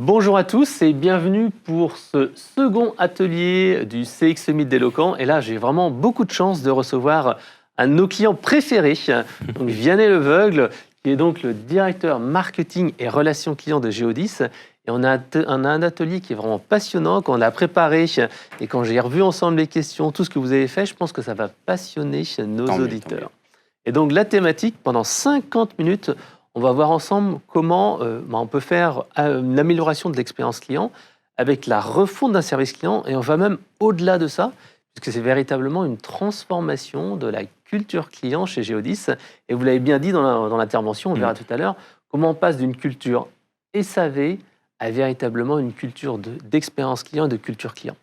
Bonjour à tous et bienvenue pour ce second atelier du CX Meet d'Eloquent. Et là, j'ai vraiment beaucoup de chance de recevoir un de nos clients préférés, donc Vianney Leveugle, qui est donc le directeur marketing et relations clients de Geodis. Et on a un atelier qui est vraiment passionnant, qu'on a préparé. Et quand j'ai revu ensemble les questions, tout ce que vous avez fait, je pense que ça va passionner nos Tant mieux, tant auditeurs. mieux. Et donc la thématique, pendant 50 minutes, on va voir ensemble comment on peut faire une amélioration de l'expérience client avec la refonte d'un service client. Et on va même au-delà de ça, puisque c'est véritablement une transformation de la culture client chez Geodis. Et vous l'avez bien dit dans l'intervention, on verra tout à l'heure, comment on passe d'une culture SAV à véritablement une culture d'expérience client et de culture client.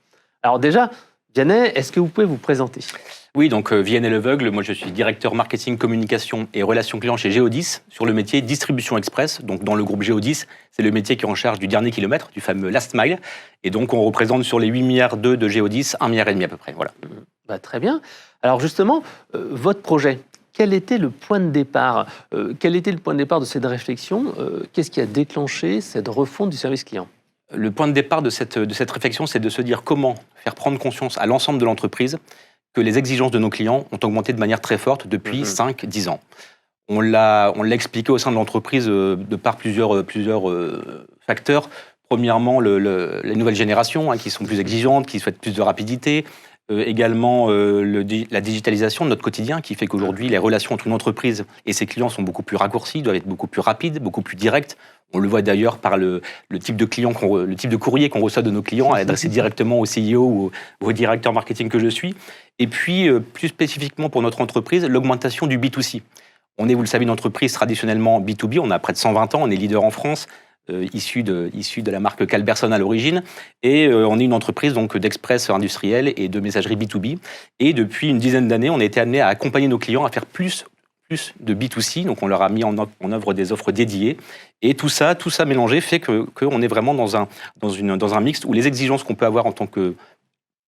Alors déjà, Vianney, est-ce que vous pouvez vous présenter ? Oui, donc Vianney Leveugle, moi je suis directeur marketing, communication et relations clients chez Geodis sur le métier distribution express. Donc dans le groupe Geodis, c'est le métier qui est en charge du dernier kilomètre, du fameux last mile. Et donc on représente sur les 8,2 milliards de Geodis, 1,5 milliard à peu près. Voilà. Très bien. Alors justement, votre projet, quel était le point de départ Quel était le point de départ de cette réflexion Qu'est-ce qui a déclenché cette refonte du service client ? Le point de départ de cette réflexion, c'est de se dire comment faire prendre conscience à l'ensemble de l'entreprise que les exigences de nos clients ont augmenté de manière très forte depuis 5-10 ans. On l'a expliqué au sein de l'entreprise de par plusieurs facteurs. Premièrement, les nouvelles générations qui sont plus exigeantes, qui souhaitent plus de rapidité. Également, la digitalisation de notre quotidien qui fait qu'aujourd'hui, les relations entre une entreprise et ses clients sont beaucoup plus raccourcies, doivent être beaucoup plus rapides, beaucoup plus directes. On le voit d'ailleurs par le type de le type de courrier qu'on reçoit de nos clients, adressé directement au CEO ou au directeur marketing que je suis. Et puis, plus spécifiquement pour notre entreprise, l'augmentation du B2C. On est, vous le savez, une entreprise traditionnellement B2B. On a près de 120 ans, on est leader en France, issu de la marque Calberson à l'origine. Et on est une entreprise donc d'express industriel et de messagerie B2B. Et depuis une dizaine d'années, on a été amené à accompagner nos clients à faire plus de B2C. Donc on leur a mis en œuvre des offres dédiées. Et tout ça mélangé fait qu'on est vraiment dans un mix où les exigences qu'on peut avoir en tant que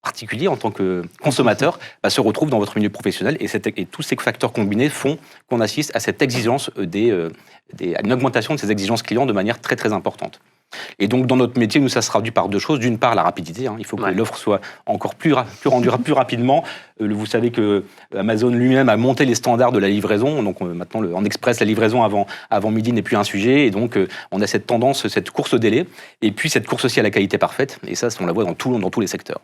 particulier, en tant que consommateur, se retrouvent dans votre milieu professionnel. Et tous ces facteurs combinés font qu'on assiste à cette exigence, à une augmentation de ces exigences clients de manière très très importante. Et donc dans notre métier, nous, ça se traduit par deux choses. D'une part, la rapidité. Il faut que l'offre soit encore plus rendue plus rapidement. Vous savez que Amazon lui-même a monté les standards de la livraison. Donc maintenant, en express, la livraison avant midi n'est plus un sujet. Et donc on a cette tendance, cette course au délai. Et puis cette course aussi à la qualité parfaite. Et ça, on la voit dans tous les secteurs.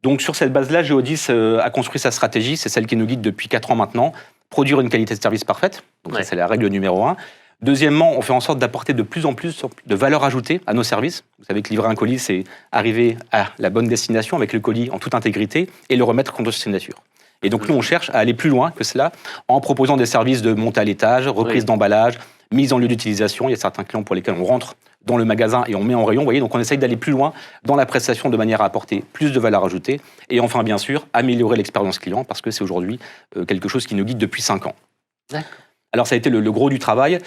Donc sur cette base-là, Geodis a construit sa stratégie. C'est celle qui nous guide depuis 4 ans maintenant. Produire une qualité de service parfaite. Donc ça, c'est la règle numéro 1. Deuxièmement, on fait en sorte d'apporter de plus en plus de valeur ajoutée à nos services. Vous savez que livrer un colis, c'est arriver à la bonne destination avec le colis en toute intégrité et le remettre contre sa signature. Et donc nous, on cherche à aller plus loin que cela en proposant des services de montée à l'étage, reprise d'emballage, mise en lieu d'utilisation. Il y a certains clients pour lesquels on rentre dans le magasin et on met en rayon. Vous voyez, donc on essaye d'aller plus loin dans la prestation de manière à apporter plus de valeur ajoutée. Et enfin, bien sûr, améliorer l'expérience client parce que c'est aujourd'hui quelque chose qui nous guide depuis 5 ans. D'accord. Alors ça a été le gros du travail.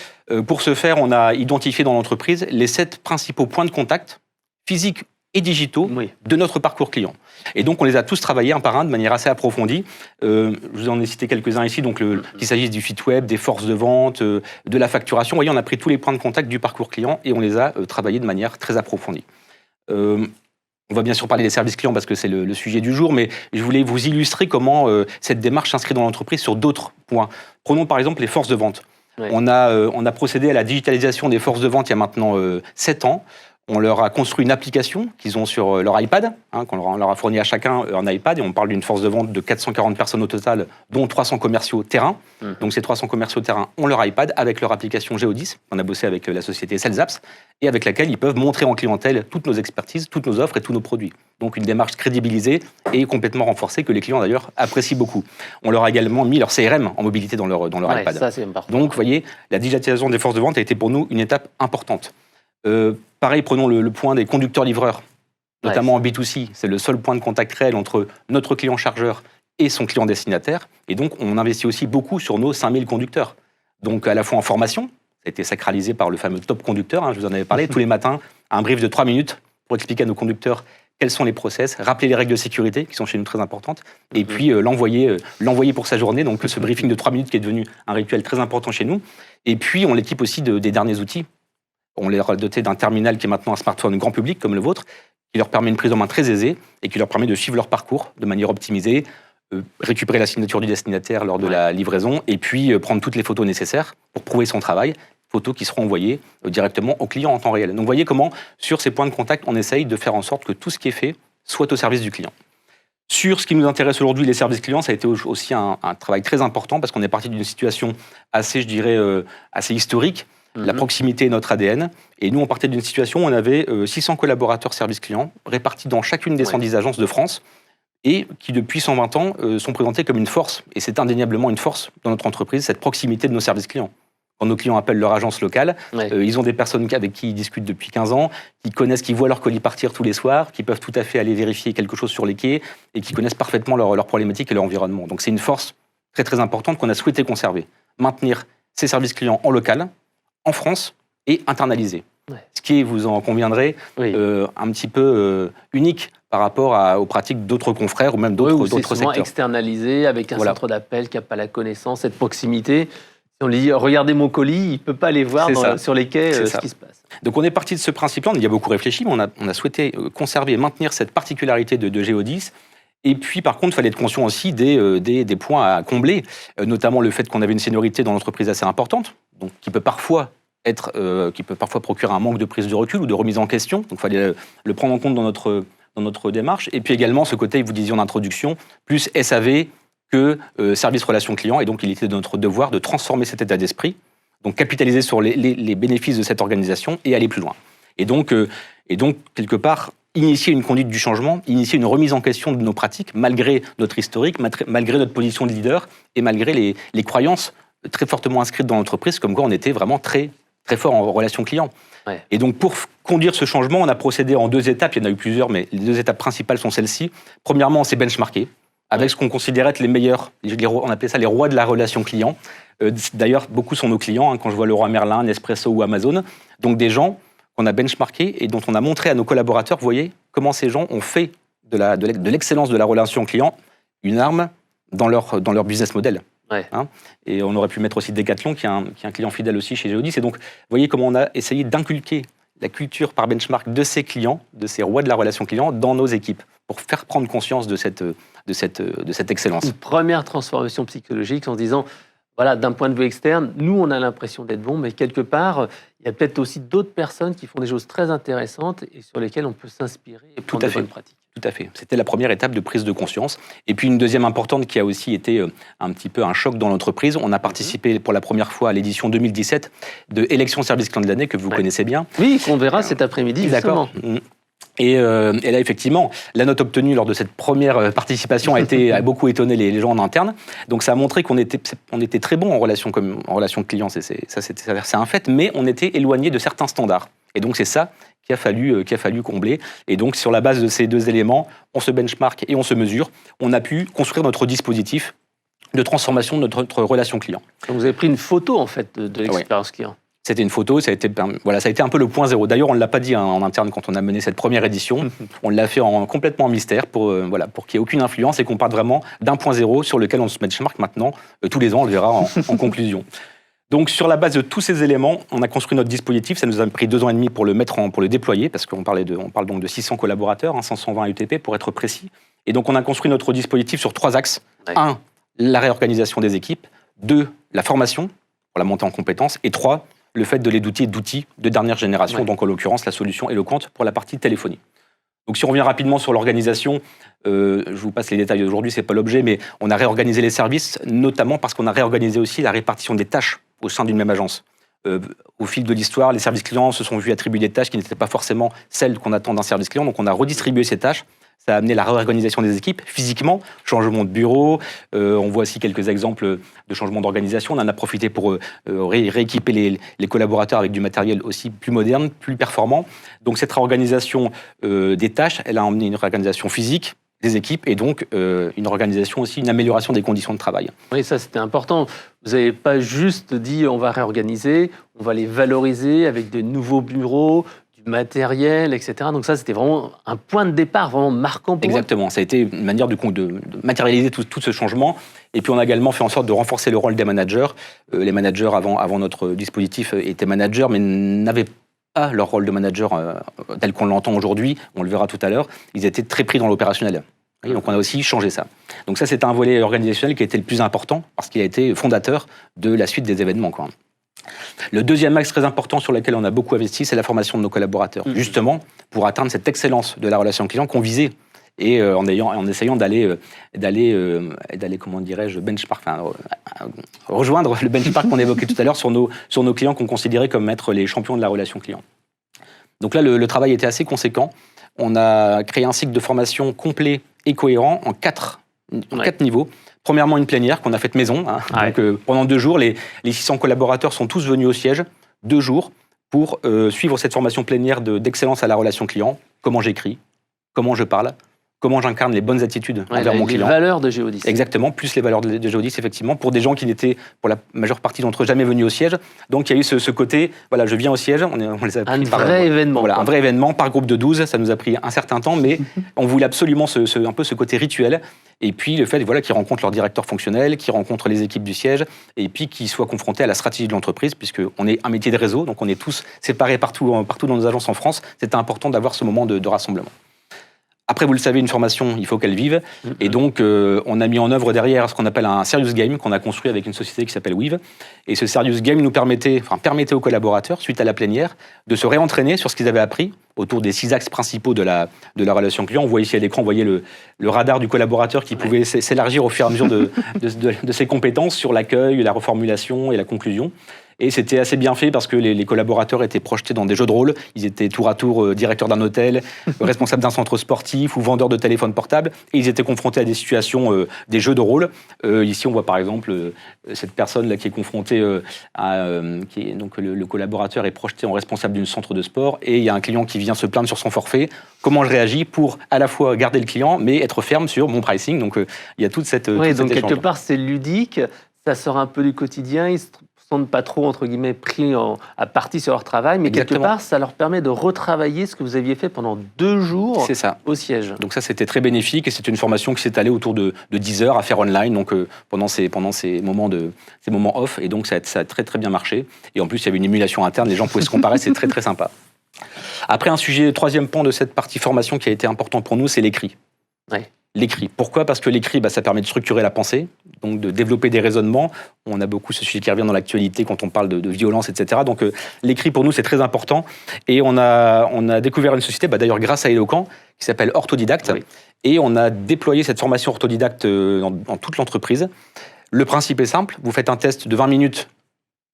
Pour ce faire, on a identifié dans l'entreprise les 7 principaux points de contact physiques et digitaux de notre parcours client. Et donc on les a tous travaillés un par un de manière assez approfondie. Je vous en ai cité quelques-uns ici, donc qu'il s'agisse du site web, des forces de vente, de la facturation. Vous voyez, on a pris tous les points de contact du parcours client et on les a travaillés de manière très approfondie. On va bien sûr parler des services clients parce que c'est le sujet du jour, mais je voulais vous illustrer comment cette démarche s'inscrit dans l'entreprise sur d'autres points. Prenons par exemple les forces de vente. On a procédé à la digitalisation des forces de vente il y a maintenant 7 ans. On leur a construit une application qu'ils ont sur leur iPad, qu'on leur a fourni à chacun un iPad, et on parle d'une force de vente de 440 personnes au total, dont 300 commerciaux terrain. Donc ces 300 commerciaux terrain ont leur iPad avec leur application Geodis. On a bossé avec la société SalesApps, et avec laquelle ils peuvent montrer en clientèle toutes nos expertises, toutes nos offres et tous nos produits. Donc une démarche crédibilisée et complètement renforcée, que les clients d'ailleurs apprécient beaucoup. On leur a également mis leur CRM en mobilité dans leur iPad. Ça, c'est important. Donc vous voyez, la digitalisation des forces de vente a été pour nous une étape importante. Pareil, prenons le point des conducteurs-livreurs, notamment en B2C. C'est le seul point de contact réel entre notre client chargeur et son client destinataire. Et donc, on investit aussi beaucoup sur nos 5000 conducteurs. Donc, à la fois en formation, ça a été sacralisé par le fameux top conducteur, je vous en avais parlé, tous les matins, un brief de 3 minutes pour expliquer à nos conducteurs quels sont les process, rappeler les règles de sécurité, qui sont chez nous très importantes, et puis l'envoyer pour sa journée. Donc, ce briefing de 3 minutes qui est devenu un rituel très important chez nous. Et puis, on l'équipe aussi des derniers outils. On les a dotés d'un terminal qui est maintenant un smartphone grand public comme le vôtre, qui leur permet une prise en main très aisée et qui leur permet de suivre leur parcours de manière optimisée, récupérer la signature du destinataire lors de la livraison et puis prendre toutes les photos nécessaires pour prouver son travail, photos qui seront envoyées directement au client en temps réel. Donc vous voyez comment, sur ces points de contact, on essaye de faire en sorte que tout ce qui est fait soit au service du client. Sur ce qui nous intéresse aujourd'hui, les services clients, ça a été aussi un travail très important parce qu'on est parti d'une situation assez, je dirais, assez historique. La proximité est notre ADN. Et nous, on partait d'une situation où on avait 600 collaborateurs services clients répartis dans chacune des 110 agences de France et qui, depuis 120 ans, sont présentés comme une force. Et c'est indéniablement une force dans notre entreprise, cette proximité de nos services clients. Quand nos clients appellent leur agence locale, ils ont des personnes avec qui ils discutent depuis 15 ans, qui connaissent, qui voient leur colis partir tous les soirs, qui peuvent tout à fait aller vérifier quelque chose sur les quais et qui connaissent parfaitement leurs problématiques et leur environnement. Donc c'est une force très très importante qu'on a souhaité conserver. Maintenir ces services clients en local, en France et internalisés. Ce qui est, vous en conviendrez, un petit peu unique par rapport aux pratiques d'autres confrères ou même d'autres secteurs. C'est externalisé avec un centre d'appel qui n'a pas la connaissance, cette proximité. Si on lui dit « regardez mon colis », il ne peut pas aller voir sur les quais ce qui se passe. Donc on est parti de ce principe-là, on y a beaucoup réfléchi, mais on a souhaité conserver et maintenir cette particularité de Géodis. Et puis par contre, il fallait être conscient aussi des points à combler, notamment le fait qu'on avait une seniorité dans l'entreprise assez importante, donc qui peut parfois procurer un manque de prise de recul ou de remise en question. Donc il fallait le prendre en compte dans notre démarche. Et puis également ce côté, vous disiez en introduction, plus SAV que service relations clients. Et donc il était de notre devoir de transformer cet état d'esprit, donc capitaliser sur les bénéfices de cette organisation et aller plus loin. Et donc quelque part, initier une conduite du changement, initier une remise en question de nos pratiques, malgré notre historique, malgré notre position de leader et malgré les croyances très fortement inscrites dans l'entreprise, comme quoi on était vraiment très, très fort en relation client. Et donc, pour conduire ce changement, on a procédé en 2 étapes. Il y en a eu plusieurs, mais les 2 étapes principales sont celles-ci. Premièrement, on s'est benchmarké avec ce qu'on considérait être les meilleurs, on appelait ça les rois de la relation client. D'ailleurs, beaucoup sont nos clients, quand je vois Leroy Merlin, Nespresso ou Amazon. Donc, des gens qu'on a benchmarkés et dont on a montré à nos collaborateurs, vous voyez, comment ces gens ont fait de l'excellence de la relation client une arme dans leur business model. Et on aurait pu mettre aussi Decathlon, qui est un client fidèle aussi chez Géodis. Et donc, vous voyez comment on a essayé d'inculquer la culture par benchmark de ces clients, de ces rois de la relation client, dans nos équipes, pour faire prendre conscience de cette excellence. Une première transformation psychologique en se disant, voilà, d'un point de vue externe, nous, on a l'impression d'être bons, mais quelque part, il y a peut-être aussi d'autres personnes qui font des choses très intéressantes et sur lesquelles on peut s'inspirer et prendre de bonnes pratiques. Tout à fait. C'était la première étape de prise de conscience. Et puis une deuxième importante qui a aussi été un petit peu un choc dans l'entreprise. On a participé pour la première fois à l'édition 2017 de Élection Service Client de l'année, que vous connaissez bien. Oui, qu'on verra cet après-midi, justement. D'accord. Et là, effectivement, la note obtenue lors de cette première participation a beaucoup étonné les gens en interne. Donc ça a montré qu'on était très bon en relation client, c'est un fait, mais on était éloigné de certains standards. Et donc c'est ça qu'il a fallu combler. Et donc sur la base de ces 2 éléments, on se benchmark et on se mesure. On a pu construire notre dispositif de transformation de notre relation client. Donc vous avez pris une photo en fait de l'expérience client. C'était une photo, ça a été un peu le point zéro. D'ailleurs, on ne l'a pas dit en interne quand on a mené cette première édition. On l'a fait complètement en mystère pour qu'il n'y ait aucune influence et qu'on parte vraiment d'un point zéro sur lequel on se benchmark maintenant. Tous les ans, on le verra en conclusion. Donc, sur la base de tous ces éléments, on a construit notre dispositif. Ça nous a pris 2 ans et demi pour le déployer, parce qu'on parle donc de 600 collaborateurs, 520 UTP pour être précis. Et donc, on a construit notre dispositif sur 3 axes. 1, la réorganisation des équipes. 2, la formation pour la montée en compétences. Et 3, le fait de les doter d'outils de dernière génération, donc en l'occurrence la solution Eloquent pour la partie téléphonie. Donc si on revient rapidement sur l'organisation, je vous passe les détails d'aujourd'hui, c'est pas l'objet, mais on a réorganisé les services, notamment parce qu'on a réorganisé aussi la répartition des tâches au sein d'une même agence. Au fil de l'histoire, les services clients se sont vus attribuer des tâches qui n'étaient pas forcément celles qu'on attend d'un service client, donc on a redistribué ces tâches. Ça a amené la réorganisation des équipes, physiquement, changement de bureau. On voit aussi quelques exemples de changement d'organisation. On en a profité pour rééquiper les collaborateurs avec du matériel aussi plus moderne, plus performant. Donc cette réorganisation des tâches, elle a amené une réorganisation physique des équipes et donc une organisation aussi, une amélioration des conditions de travail. Oui, ça c'était important. Vous n'avez pas juste dit on va réorganiser, on va les valoriser avec de nouveaux bureaux, matériel, etc. Donc ça, c'était vraiment un point de départ vraiment marquant pour Exactement. Ça a été une manière de matérialiser tout ce changement. Et puis, on a également fait en sorte de renforcer le rôle des managers. Les managers, avant notre dispositif, étaient managers, mais n'avaient à leur rôle de manager tel qu'on l'entend aujourd'hui, on le verra tout à l'heure, ils étaient très pris dans l'opérationnel. Et donc on a aussi changé ça. Donc ça, c'est un volet organisationnel qui a été le plus important parce qu'il a été fondateur de la suite des événements, quoi. Le deuxième axe très important sur lequel on a beaucoup investi, c'est la formation de nos collaborateurs, justement pour atteindre cette excellence de la relation client qu'on visait et en essayant d'aller comment dirais-je, rejoindre le benchmark qu'on évoquait tout à l'heure sur nos clients qu'on considérait comme être les champions de la relation client. Donc là, le travail était assez conséquent. On a créé un cycle de formation complet et cohérent en quatre niveaux. Premièrement, une plénière qu'on a faite maison. Donc, pendant 2 jours, les 600 collaborateurs sont tous venus au siège, 2 jours, pour suivre cette formation plénière d'excellence à la relation client. Comment j'écris, comment je parle, comment j'incarne les bonnes attitudes envers mon client. Les valeurs de Géodis. Exactement, plus les valeurs de Géodis, effectivement, pour des gens qui n'étaient, pour la majeure partie d'entre eux, jamais venus au siège. Donc il y a eu ce côté, voilà, je viens au siège, on les a pris vrai événement. Voilà, un vrai événement par groupe de 12, ça nous a pris un certain temps, mais on voulait absolument un peu ce côté rituel. Et puis le fait qu'ils rencontrent leur directeur fonctionnel, qu'ils rencontrent les équipes du siège, et puis qu'ils soient confrontés à la stratégie de l'entreprise, puisqu'on est un métier de réseau, donc on est tous séparés partout dans nos agences en France. C'était important d'avoir ce moment de rassemblement. Après, vous le savez, une formation, il faut qu'elle vive. Et donc, on a mis en œuvre derrière ce qu'on appelle un serious game qu'on a construit avec une société qui s'appelle Weave. Et ce serious game permettait aux collaborateurs, suite à la plénière, de se réentraîner sur ce qu'ils avaient appris autour des 6 axes principaux de la relation client. On voit ici à l'écran, vous voyez le radar du collaborateur qui pouvait s'élargir au fur et à mesure de ses compétences sur l'accueil, la reformulation et la conclusion. Et c'était assez bien fait parce que les collaborateurs étaient projetés dans des jeux de rôle. Ils étaient tour à tour directeurs d'un hôtel, responsables d'un centre sportif ou vendeurs de téléphones portables. Et ils étaient confrontés à des situations, des jeux de rôle. Ici, on voit par exemple cette personne-là qui est confrontée donc le collaborateur est projeté en responsable d'un centre de sport et il y a un client qui vient se plaindre sur son forfait. Comment je réagis pour à la fois garder le client, mais être ferme sur mon pricing. Donc, il y a toute cette... Oui, donc quelque part, c'est ludique. Ça sort un peu du quotidien. Ils sentent pas trop, entre guillemets, pris à partie sur leur travail, mais Exactement. Quelque part, ça leur permet de retravailler ce que vous aviez fait pendant 2 jours au siège. Donc ça, c'était très bénéfique et c'est une formation qui s'est allée autour de 10 heures à faire online, donc pendant ces moments off, et donc ça a très très bien marché. Et en plus, il y avait une émulation interne, les gens pouvaient se comparer, c'est très très sympa. Après, un sujet, troisième pan de cette partie formation qui a été important pour nous, c'est l'écrit. Ouais. L'écrit. Pourquoi ? Parce que l'écrit, ça permet de structurer la pensée, donc de développer des raisonnements. On a beaucoup ce sujet qui revient dans l'actualité quand on parle de violence, etc. Donc l'écrit, pour nous, c'est très important. Et on a découvert une société, d'ailleurs grâce à Eloquent, qui s'appelle Orthodidacte. Oui. Et on a déployé cette formation orthodidacte dans toute l'entreprise. Le principe est simple. Vous faites un test de 20 minutes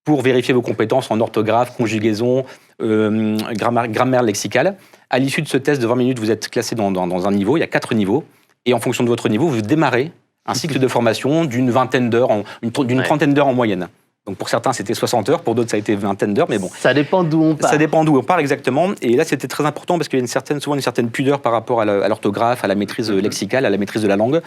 pour vérifier vos compétences en orthographe, conjugaison, grammaire lexicale. À l'issue de ce test de 20 minutes, vous êtes classé dans un niveau. Il y a 4 niveaux. Et en fonction de votre niveau, vous démarrez un cycle de formation d'une vingtaine d'heures, d'une trentaine d'heures en moyenne. Donc pour certains, c'était 60 heures, pour d'autres, ça a été vingtaine d'heures, mais bon. Ça dépend d'où on part. Ça dépend d'où on part, exactement. Et là, c'était très important parce qu'il y a souvent une certaine pudeur par rapport à l'orthographe, à la maîtrise lexicale, à la maîtrise de la langue.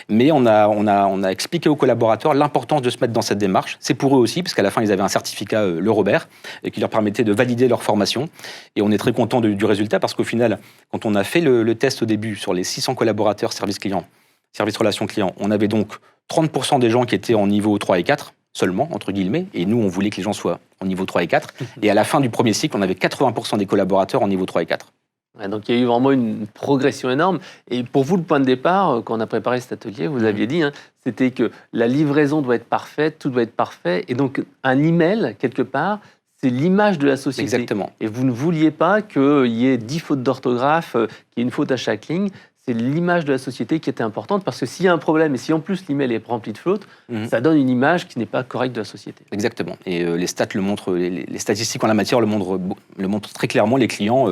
Mais on a expliqué aux collaborateurs l'importance de se mettre dans cette démarche. C'est pour eux aussi, parce qu'à la fin, ils avaient un certificat, le Robert, qui leur permettait de valider leur formation. Et on est très content du résultat parce qu'au final, quand on a fait le test au début sur les 600 collaborateurs service relation client, on avait donc 30% des gens qui étaient en niveau 3 et 4, seulement, entre guillemets, et nous, on voulait que les gens soient en niveau 3 et 4, et à la fin du premier cycle, on avait 80% des collaborateurs en niveau 3 et 4. Ouais, donc il y a eu vraiment une progression énorme, et pour vous, le point de départ, quand on a préparé cet atelier, vous aviez dit, c'était que la livraison doit être parfaite, tout doit être parfait, et donc un email, quelque part, c'est l'image de la société. Exactement. Et vous ne vouliez pas qu'il y ait 10 fautes d'orthographe, qu'il y ait une faute à chaque ligne. C'est l'image de la société qui était importante, parce que s'il y a un problème, et si en plus l'email est rempli de fautes, ça donne une image qui n'est pas correcte de la société. Exactement. Et les stats le montrent, les statistiques en la matière le montrent très clairement. Les clients,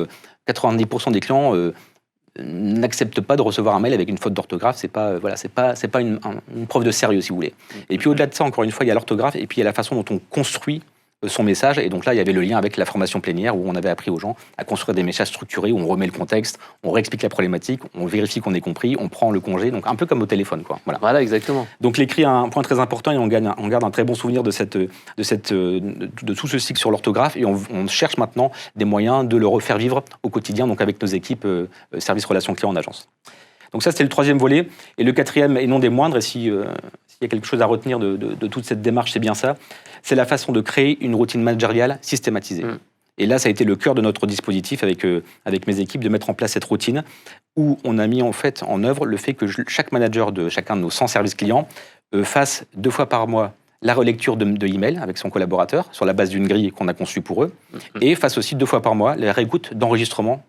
90% des clients n'acceptent pas de recevoir un mail avec une faute d'orthographe. C'est pas une preuve de sérieux, si vous voulez. Et puis au-delà de ça, encore une fois, il y a l'orthographe, et puis il y a la façon dont on construit son message. Et donc là, il y avait le lien avec la formation plénière où on avait appris aux gens à construire des messages structurés, où on remet le contexte, on réexplique la problématique, on vérifie qu'on ait compris, on prend le congé, donc un peu comme au téléphone, quoi. Voilà, exactement. Donc l'écrit a un point très important et on garde un très bon souvenir de tout ce cycle sur l'orthographe, et on cherche maintenant des moyens de le refaire vivre au quotidien, donc avec nos équipes service relations clients en agence. Donc ça, c'était le troisième volet. Et le quatrième, et non des moindres, et s'il y a quelque chose à retenir de toute cette démarche, c'est bien ça, c'est la façon de créer une routine managériale systématisée. Et là, ça a été le cœur de notre dispositif avec mes équipes, de mettre en place cette routine où on a mis en fait en œuvre le fait que chaque manager de chacun de nos 100 services clients fasse 2 fois par mois la relecture de email avec son collaborateur sur la base d'une grille qu'on a conçue pour eux, et fasse aussi 2 fois par mois la réécoute d'enregistrement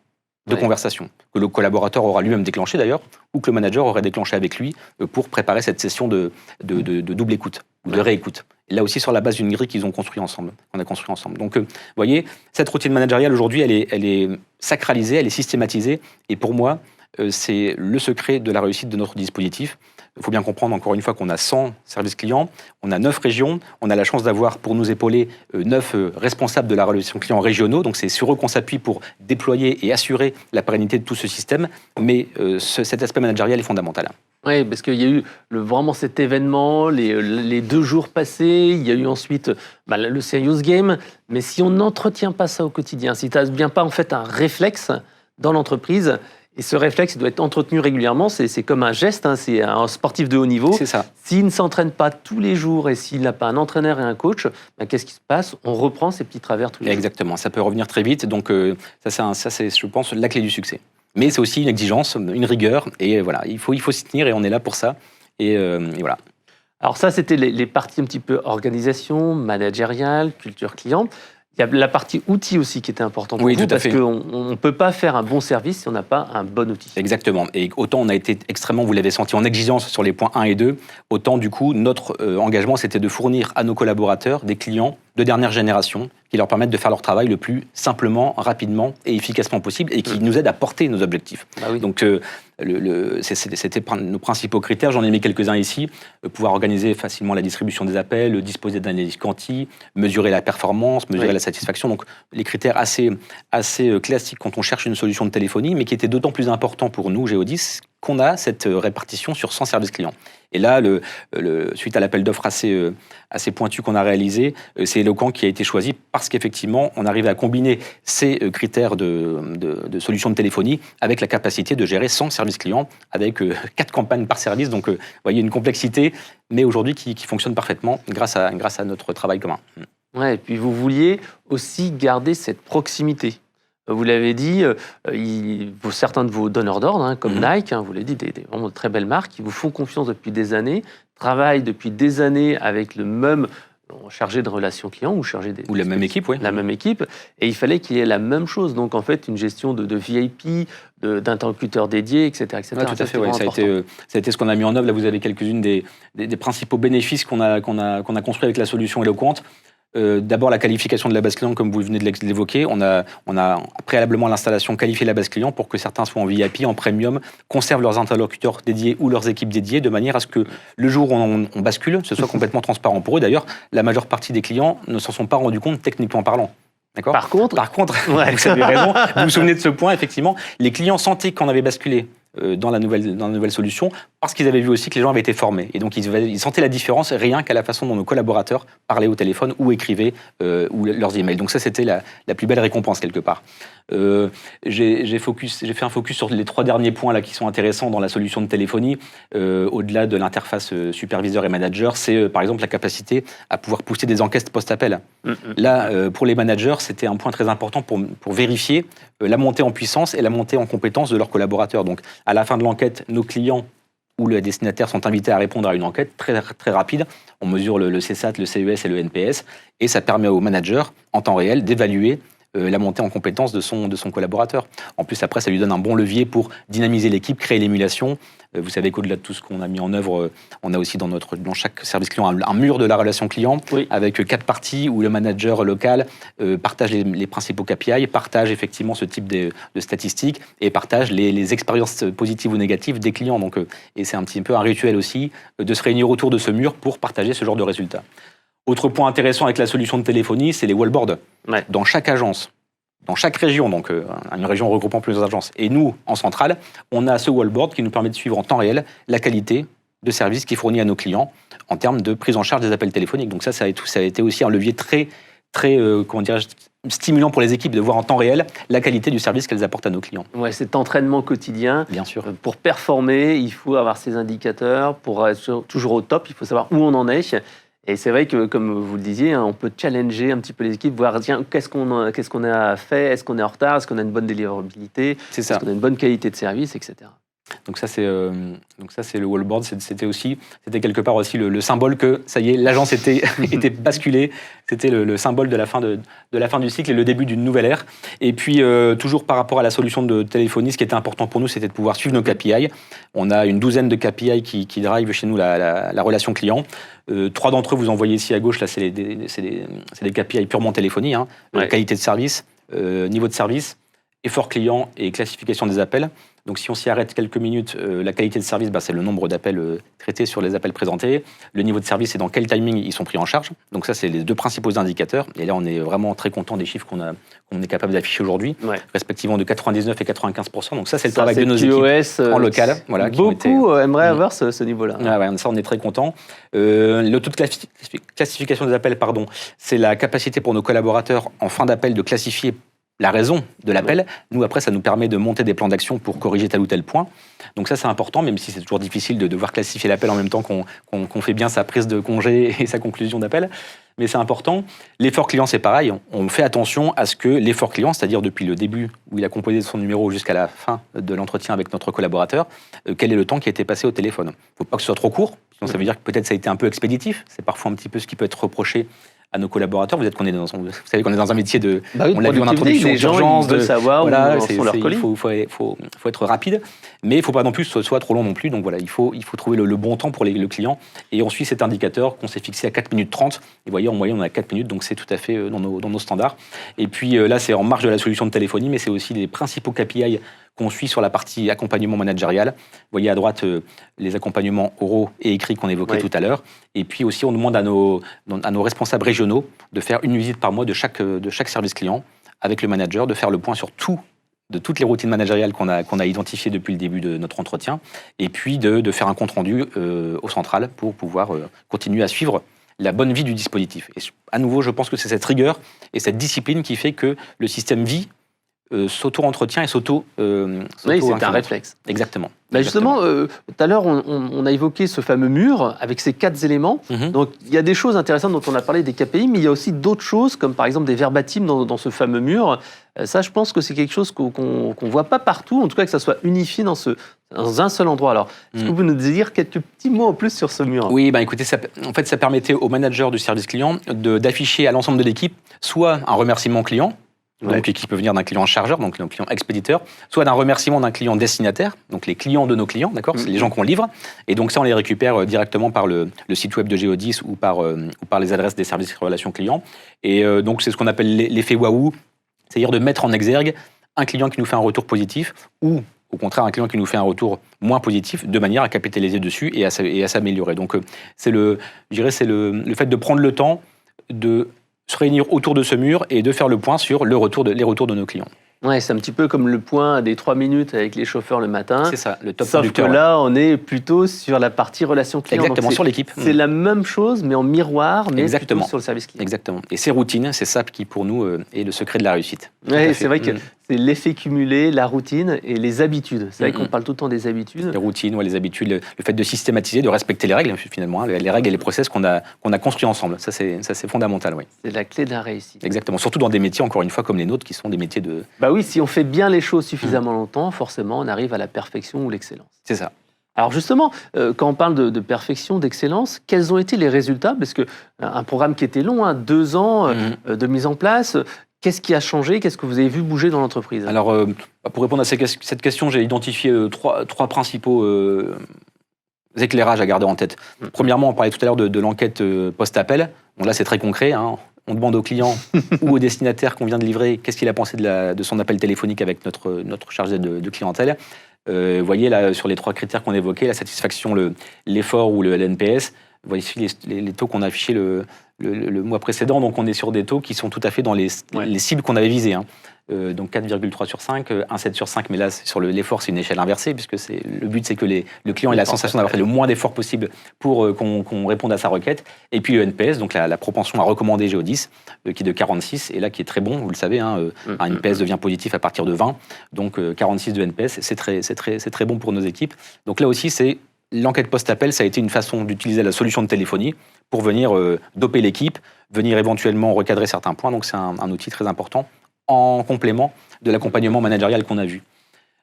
de conversation, que le collaborateur aura lui-même déclenché d'ailleurs, ou que le manager aurait déclenché avec lui pour préparer cette session de double écoute, ou de réécoute. Et là aussi sur la base d'une grille qu'on a construit ensemble. Donc, vous voyez, cette routine managériale aujourd'hui, elle est sacralisée, elle est systématisée, et pour moi, c'est le secret de la réussite de notre dispositif. Il faut bien comprendre, encore une fois, qu'on a 100 services clients, on a 9 régions, on a la chance d'avoir, pour nous épauler, 9 responsables de la relation client régionaux, donc c'est sur eux qu'on s'appuie pour déployer et assurer la pérennité de tout ce système, mais cet aspect managérial est fondamental. Oui, parce qu'il y a eu vraiment cet événement, les 2 jours passés, il y a eu ensuite le serious game, mais si on n'entretient pas ça au quotidien, si tu n'as bien pas en fait un réflexe dans l'entreprise, et ce réflexe doit être entretenu régulièrement, c'est comme un geste, c'est un sportif de haut niveau. C'est ça. S'il ne s'entraîne pas tous les jours et s'il n'a pas un entraîneur et un coach, qu'est-ce qui se passe? On reprend ces petits travers tous les jours. Exactement, ça peut revenir très vite, donc ça c'est, je pense, la clé du succès. Mais c'est aussi une exigence, une rigueur, et voilà, il faut s'y tenir et on est là pour ça, et voilà. Alors ça, c'était les parties un petit peu organisation, managériale, culture client. Il y a la partie outils aussi qui était importante pour vous, parce qu'on ne peut pas faire un bon service si on n'a pas un bon outil. Exactement. Et autant on a été extrêmement, vous l'avez senti, en exigence sur les points 1 et 2, autant du coup, notre engagement, c'était de fournir à nos collaborateurs des clients de dernière génération qui leur permettent de faire leur travail le plus simplement, rapidement et efficacement possible et qui nous aident à porter nos objectifs. Ah oui. Donc, c'était nos principaux critères. J'en ai mis quelques-uns ici. Pouvoir organiser facilement la distribution des appels, disposer d'analyse quanti, mesurer la performance, mesurer la satisfaction. Donc, les critères assez classiques quand on cherche une solution de téléphonie, mais qui étaient d'autant plus importants pour nous, Geodis, qu'on a cette répartition sur 100 services clients. Et là, suite à l'appel d'offres assez pointu qu'on a réalisé, c'est Eloquent qui a été choisi parce qu'effectivement, on arrive à combiner ces critères de solutions de téléphonie avec la capacité de gérer 100 services clients avec 4 campagnes par service. Donc, vous voyez, une complexité, mais aujourd'hui qui fonctionne parfaitement grâce à notre travail commun. Ouais, et puis vous vouliez aussi garder cette proximité. Vous l'avez dit, certains de vos donneurs d'ordre, comme Nike, vous l'avez dit, vraiment de très belles marques, qui vous font confiance depuis des années, travaillent depuis des années avec le même chargé de relations clients ou la même équipe, oui. La même équipe, et il fallait qu'il y ait la même chose. Donc en fait, une gestion de VIP, d'interlocuteurs dédiés, etc. etc. Ouais, tout à fait, ouais. Ça a été ce qu'on a mis en œuvre. Là, vous avez quelques-unes des principaux bénéfices qu'on a construits avec la solution Eloquent. D'abord, la qualification de la base client, comme vous venez de l'évoquer. On a préalablement à l'installation qualifié la base client pour que certains soient en VIP, en premium, conservent leurs interlocuteurs dédiés ou leurs équipes dédiées, de manière à ce que le jour où on bascule, ce soit complètement transparent pour eux. D'ailleurs, la majeure partie des clients ne s'en sont pas rendus compte techniquement parlant. D'accord ? Par contre, vous avez raison, vous vous souvenez de ce point, effectivement, les clients sentaient qu'on avait basculé dans la nouvelle solution, parce qu'ils avaient vu aussi que les gens avaient été formés. Et donc, ils sentaient la différence rien qu'à la façon dont nos collaborateurs parlaient au téléphone ou écrivaient ou leurs emails. Donc ça, c'était la plus belle récompense, quelque part. J'ai fait un focus sur les 3 derniers points là, qui sont intéressants dans la solution de téléphonie, au-delà de l'interface superviseur et manager. C'est, par exemple, la capacité à pouvoir pousser des enquêtes post-appel. Là, pour les managers, c'était un point très important pour vérifier la montée en puissance et la montée en compétence de leurs collaborateurs. Donc, à la fin de l'enquête, nos clients ou les destinataires sont invités à répondre à une enquête très, très rapide. On mesure le CSAT, le CES et le NPS, et ça permet au manager, en temps réel, d'évaluer la montée en compétence de son collaborateur. En plus, après, ça lui donne un bon levier pour dynamiser l'équipe, créer l'émulation. Vous savez qu'au-delà de tout ce qu'on a mis en œuvre, on a aussi dans chaque service client un mur de la relation client, avec 4 parties où le manager local partage les principaux KPI, partage effectivement ce type de statistiques et partage les expériences positives ou négatives des clients. Donc, et c'est un petit peu un rituel aussi de se réunir autour de ce mur pour partager ce genre de résultats. Autre point intéressant avec la solution de téléphonie, c'est les wallboards. Ouais. Dans chaque agence, dans chaque région, donc une région regroupant plusieurs agences, et nous, en centrale, on a ce wallboard qui nous permet de suivre en temps réel la qualité de service qui est fourni à nos clients en termes de prise en charge des appels téléphoniques. Donc ça a été aussi un levier très, très stimulant pour les équipes de voir en temps réel la qualité du service qu'elles apportent à nos clients. Ouais, cet entraînement quotidien. Bien sûr. Pour performer, il faut avoir ces indicateurs. Pour être toujours au top, il faut savoir où on en est. Et c'est vrai que, comme vous le disiez, on peut challenger un petit peu les équipes, voir tiens, qu'est-ce qu'on a fait, est-ce qu'on est en retard, est-ce qu'on a une bonne délivrabilité, est-ce qu'on a une bonne qualité de service, etc. Donc ça c'est le wallboard, c'était quelque part aussi le symbole que ça y est, l'agence était basculée, c'était le symbole de la fin du cycle et le début d'une nouvelle ère. Et puis toujours par rapport à la solution de téléphonie, ce qui était important pour nous, c'était de pouvoir suivre nos KPI. On a une douzaine de KPI qui drive chez nous la relation client. 3 d'entre eux, vous en voyez ici à gauche, là c'est des KPI purement téléphonie, hein. Qualité de service, niveau de service, effort client et classification des appels. Donc si on s'y arrête quelques minutes, la qualité de service, c'est le nombre d'appels traités sur les appels présentés. Le niveau de service, c'est dans quel timing ils sont pris en charge. Donc ça, c'est les 2 principaux indicateurs. Et là, on est vraiment très content des chiffres qu'on est capable d'afficher aujourd'hui, respectivement de 99 et 95%. Donc ça, c'est le travail de nos équipes en local. Voilà, beaucoup aimeraient avoir ce niveau-là. Ça, on est très content. Le taux de classification des appels, c'est la capacité pour nos collaborateurs en fin d'appel de classifier la raison de l'appel. Nous, après, ça nous permet de monter des plans d'action pour corriger tel ou tel point. Donc ça, c'est important, même si c'est toujours difficile de devoir classifier l'appel en même temps qu'on fait bien sa prise de congé et sa conclusion d'appel. Mais c'est important. L'effort client, c'est pareil. On fait attention à ce que l'effort client, c'est-à-dire depuis le début où il a composé son numéro jusqu'à la fin de l'entretien avec notre collaborateur, quel est le temps qui a été passé au téléphone. Il ne faut pas que ce soit trop court, sinon ça veut dire que peut-être ça a été un peu expéditif. C'est parfois un petit peu ce qui peut être reproché à nos collaborateurs. Vous savez qu'on est dans un métier de... on l'a vu en introduction, d'urgence, de savoir où sont leurs colis. Il faut être rapide, mais il ne faut pas non plus que ce soit trop long non plus. Donc voilà, il faut trouver le bon temps pour le client. Et on suit cet indicateur qu'on s'est fixé à 4 minutes 30. Et vous voyez, en moyenne, on a 4 minutes, donc c'est tout à fait dans nos standards. Et puis là, c'est en marge de la solution de téléphonie, mais c'est aussi les principaux KPI qu'on suit sur la partie accompagnement managérial. Vous voyez à droite les accompagnements oraux et écrits qu'on évoquait tout à l'heure. Et puis aussi, on demande à nos responsables régionaux de faire une visite par mois de chaque service client avec le manager, de faire le point sur toutes les routines managériales qu'on a identifiées depuis le début de notre entretien, et puis de faire un compte-rendu au central pour pouvoir continuer à suivre la bonne vie du dispositif. Et à nouveau, je pense que c'est cette rigueur et cette discipline qui fait que le système vit, s'auto-entretient et oui, c'est un réflexe. Exactement. Justement, tout à l'heure, on a évoqué ce fameux mur avec ces 4 éléments. Donc, il y a des choses intéressantes dont on a parlé des KPI, mais il y a aussi d'autres choses, comme par exemple des verbatims dans ce fameux mur. Ça, je pense que c'est quelque chose qu'on ne voit pas partout, en tout cas que ça soit unifié dans un seul endroit. Alors, est-ce que vous nous dire quelques petits mots en plus sur ce mur ? Oui, écoutez, ça permettait au manager du service client d'afficher à l'ensemble de l'équipe soit un remerciement client, donc qui peut venir d'un client chargeur, donc un client expéditeur, soit d'un remerciement d'un client destinataire, donc les clients de nos clients, d'accord, c'est les gens qu'on livre, et donc ça on les récupère directement par le site web de Geodis ou par les adresses des services relations clients, et donc c'est ce qu'on appelle l'effet waouh, c'est-à-dire de mettre en exergue un client qui nous fait un retour positif ou au contraire un client qui nous fait un retour moins positif, de manière à capitaliser dessus et à s'améliorer. Donc c'est le fait de prendre le temps de se réunir autour de ce mur et de faire le point sur les retours de nos clients. Ouais, c'est un petit peu comme le point des 3 minutes avec les chauffeurs le matin. C'est ça, le top Sauf que là, on est plutôt sur la partie relation client. Exactement, sur l'équipe. C'est la même chose, mais en miroir, mais plutôt sur le service client. Exactement. Et ces routines, c'est ça qui, pour nous, est le secret de la réussite. Oui, c'est vrai que c'est l'effet cumulé, la routine et les habitudes. C'est vrai qu'on parle tout le temps des habitudes. Les routines, les habitudes, le fait de systématiser, de respecter les règles, finalement, les règles et les process qu'on a construits ensemble. Ça, c'est fondamental, oui. C'est la clé de la réussite. Exactement. Surtout dans des métiers, encore une fois, comme les nôtres, qui sont des métiers de... Oui, si on fait bien les choses suffisamment longtemps, forcément, on arrive à la perfection ou l'excellence. C'est ça. Alors justement, quand on parle de perfection, d'excellence, quels ont été les résultats ? Parce qu'un programme qui était long, 2 ans de mise en place, qu'est-ce qui a changé ? Qu'est-ce que vous avez vu bouger dans l'entreprise ? Alors, pour répondre à cette question, j'ai identifié trois principaux éclairages à garder en tête. Premièrement, on parlait tout à l'heure de l'enquête post-appel. Bon, là, c'est très concret, hein. On demande au client ou au destinataire qu'on vient de livrer qu'est-ce qu'il a pensé de son appel téléphonique avec notre chargé de clientèle. Vous voyez là, sur les 3 critères qu'on évoquait, la satisfaction, l'effort ou le NPS, vous voyez ici les taux qu'on a affichés le mois précédent, donc on est sur des taux qui sont tout à fait dans les cibles qu'on avait visées. Hein. Donc 4,3 sur 5, 1,7 sur 5, mais là, sur l'effort, c'est une échelle inversée, puisque le but, c'est que le client ait la sensation d'avoir fait le moins d'efforts possible pour qu'on réponde à sa requête. Et puis le NPS, donc la propension à recommander Geodis, qui est de 46, et là, qui est très bon, vous le savez, un NPS devient positif à partir de 20, donc 46 de NPS, c'est très bon pour nos équipes. Donc là aussi, c'est l'enquête post-appel, ça a été une façon d'utiliser la solution de téléphonie pour venir doper l'équipe, venir éventuellement recadrer certains points. Donc c'est un outil très important en complément de l'accompagnement managérial qu'on a vu.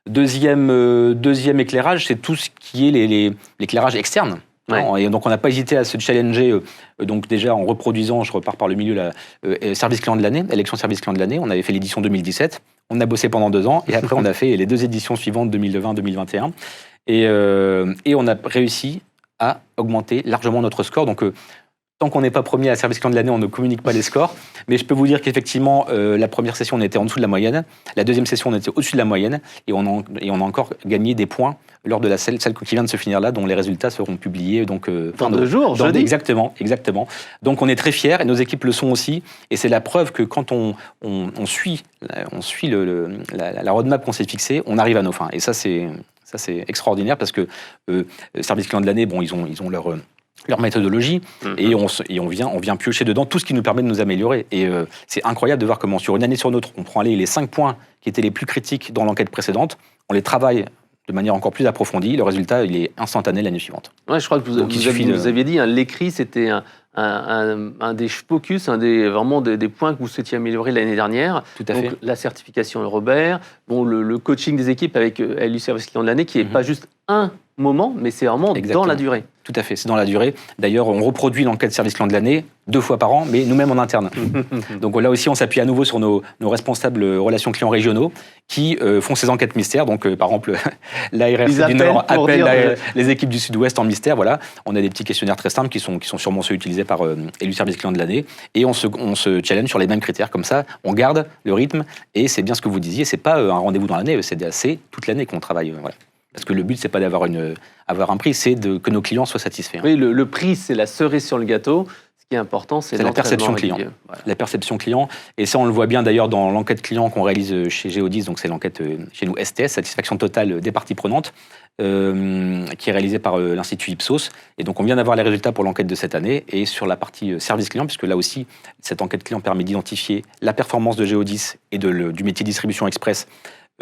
Deuxième éclairage, c'est tout ce qui est l'éclairage externe. Ouais. Et donc on n'a pas hésité à se challenger, donc déjà en reproduisant, je repars par le milieu, service client de l'année, élection service client de l'année. On avait fait l'édition 2017, on a bossé pendant 2 ans, et après on a fait les 2 éditions suivantes, 2020-2021. Et on a réussi à augmenter largement notre score. Donc, tant qu'on n'est pas premier à service client de l'année, on ne communique pas les scores. Mais je peux vous dire qu'effectivement, la première session, on était en dessous de la moyenne. La deuxième session, on était au-dessus de la moyenne. Et on a encore gagné des points lors de celle qui vient de se finir là, dont les résultats seront publiés. Donc, dans 2 jours, jeudi. Exactement. Donc, on est très fiers, et nos équipes le sont aussi. Et c'est la preuve que quand on suit la roadmap qu'on s'est fixée, on arrive à nos fins. Et ça, c'est extraordinaire parce que service client de l'année, bon, ils ont leur méthodologie et on vient piocher dedans tout ce qui nous permet de nous améliorer. Et c'est incroyable de voir comment sur une année sur une autre, on prend les 5 points qui étaient les plus critiques dans l'enquête précédente, on les travaille de manière encore plus approfondie, le résultat il est instantané l'année suivante. Ouais, je crois que vous aviez dit, l'écrit c'était un des focus, vraiment des points que vous souhaitiez améliorer l'année dernière. Tout à fait. La certification Robert, bon, le coaching des équipes avec LU Service Client de l'année qui n'est pas juste un moment, mais c'est vraiment dans la durée. Tout à fait, c'est dans la durée. D'ailleurs, on reproduit l'enquête service client de l'année 2 fois par an, mais nous-mêmes en interne. Donc là aussi, on s'appuie à nouveau sur nos responsables relations clients régionaux qui font ces enquêtes mystères. Donc, par exemple, l'ARRC du Nord appelle les équipes du Sud-Ouest en mystère. Voilà. On a des petits questionnaires très simples qui sont sûrement ceux utilisés par LU Service Client de l'année. Et on se challenge sur les mêmes critères. Comme ça, on garde le rythme. Et c'est bien ce que vous disiez, c'est pas un rendez-vous dans l'année, c'est toute l'année qu'on travaille. Voilà. Parce que le but, c'est pas d'avoir un prix, c'est que nos clients soient satisfaits. Oui, le prix, c'est la cerise sur le gâteau. Ce qui est important, c'est la perception client. Voilà. La perception client. Et ça, on le voit bien d'ailleurs dans l'enquête client qu'on réalise chez Géodis. Donc, c'est l'enquête chez nous STS, satisfaction totale des parties prenantes, qui est réalisée par l'Institut Ipsos. Et donc, on vient d'avoir les résultats pour l'enquête de cette année. Et sur la partie service client, puisque là aussi, cette enquête client permet d'identifier la performance de Géodis et du métier distribution express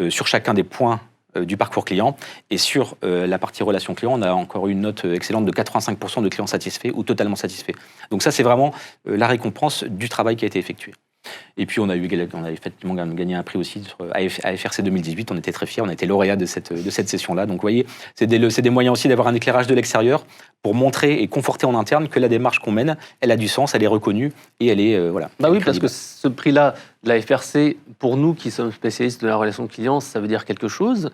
sur chacun des points du parcours client. Et sur la partie relation client, on a encore eu une note excellente de 85% de clients satisfaits ou totalement satisfaits. Donc ça, c'est vraiment la récompense du travail qui a été effectué. Et puis, on avait effectivement gagné un prix aussi sur AFRC 2018. On était très fiers, on a été lauréat de cette session-là. Donc, vous voyez, c'est des moyens aussi d'avoir un éclairage de l'extérieur pour montrer et conforter en interne que la démarche qu'on mène, elle a du sens, elle est reconnue et elle est, voilà. Bah oui, parce que ce prix-là, de la FRC, pour nous qui sommes spécialistes de la relation client, ça veut dire quelque chose.